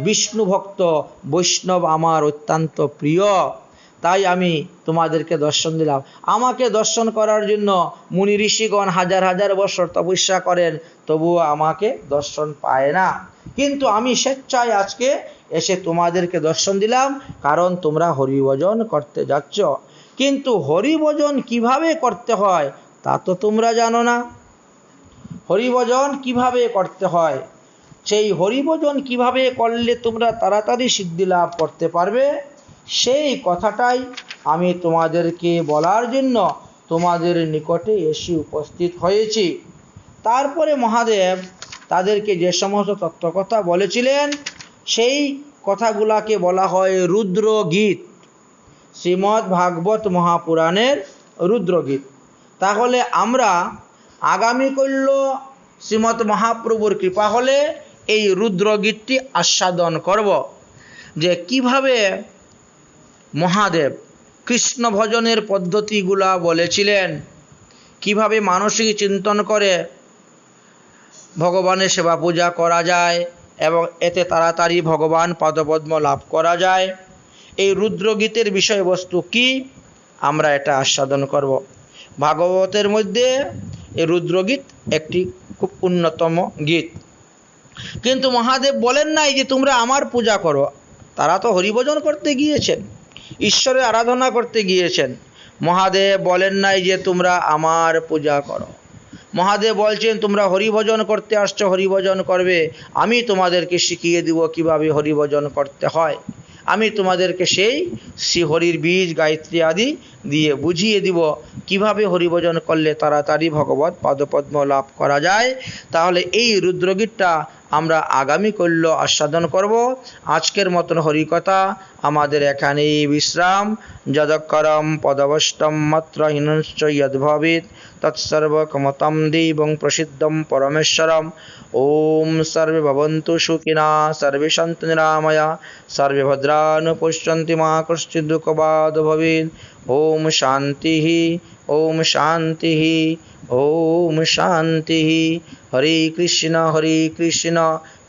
বিষ্ণু ভক্ত, বৈষ্ণব আমার অত্যন্ত প্রিয়, তাই আমি তোমাদেরকে দর্শন দিলাম। আমাকে দর্শন করার জন্য মুনি ঋষিগণ হাজার হাজার বছর তপস্যা করেন, তবুও আমাকে দর্শন পায় না, কিন্তু আমি স্বেচ্ছায় আজকে এসে তোমাদেরকে দর্শন দিলাম, কারণ তোমরা হরিভজন করতে যাচ্ছ। কিন্তু হরিভজন কিভাবে করতে হয় তা তো তোমরা জানো না। হরিভজন কিভাবে করতে হয়, সেই হরিভজন কিভাবে করলে তোমরা তাড়াতাড়ি সিদ্ধি লাভ করতে পারবে, সেই কথাটাই আমি তোমাদেরকে বলার জন্য তোমাদের নিকটে এসে উপস্থিত হয়েছি। তারপরে মহাদেব তাদেরকে যে সমস্ত তত্ত্বকথা বলেছিলেন, সেই কথাগুলাকে বলা হয় রুদ্রগীত, শ্রীমদ্ ভাগবত মহাপুরাণের রুদ্রগীত। তাহলে আমরা আগামীকাল শ্রীমদ্ মহাপ্রভুর কৃপা হলে এই রুদ্রগীতটি আস্বাদন করব, যে কিভাবে মহাদেব কৃষ্ণ ভজনের পদ্ধতিগুলা বলেছিলেন, কিভাবে মানসিক চিন্তন করে ভগবানের সেবা পূজা করা যায় এবং এতে তাড়াতাড়ি ভগবান পাদপদ্ম লাভ করা যায়। এই রুদ্রগীতের বিষয়বস্তু কি, আমরা এটা আস্বাদন করব। ভাগবতের মধ্যে এই রুদ্রগীত একটি খুব অন্যতম গীত। কিন্তু মহাদেব বলেন নাই যে তোমরা আমার পূজা করো, তারা তো হরিভজন করতে গিয়েছেন, ঈশ্বরের আরাধনা করতে গিয়েছেন। মহাদেব বলেন নাই যে তোমরা আমার পূজা করো। মহাদেব বলছেন, তোমরা হরিভজন করতে আসছো, হরিভজন করবে, আমি তোমাদেরকে শিখিয়ে দিব কিভাবে হরিভজন করতে হয়। আমি তোমাদেরকে সেই শ্রীহরির বীজ গায়ত্রী আদি দিয়ে বুঝিয়ে দিব কিভাবে হরিভজন করলে তাড়াতাড়ি ভগবত পাদপদ্ম লাভ করা যায়। তাহলে এই রুদ্রগীতটা আমরা আগামীকাল আস্বাদন করব। আজকের মতন হরিকথা আমাদের এখানেই বিশ্রাম। যদক্ষরম পদবষ্টম মাত্র হীনশ্চ যদ্ভবেৎ তৎসর্বকমতম দেবং প্রসিদ্ধম পরমেশ্বরম। ওম সর্বে ভবন্তু সুখিনা, সর্বে সন্তু নিরাময়া, সর্বে ভদ্রাণি পশ্যন্তি, মা কশ্চিৎ দুঃখভাগ্ ভবেৎ। ओम शांति ओम शांति ओम शांति। हरे कृष्ण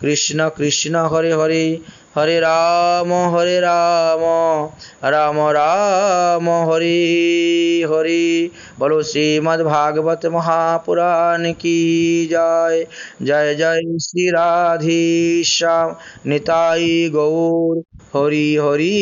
कृष्ण कृष्ण हरे हरे, हरे राम राम राम हरे हरे। बोलो श्रीमद् भागवत महापुराण की जय। जय जय श्री राधेश्याम निताई गौर हरि हरि।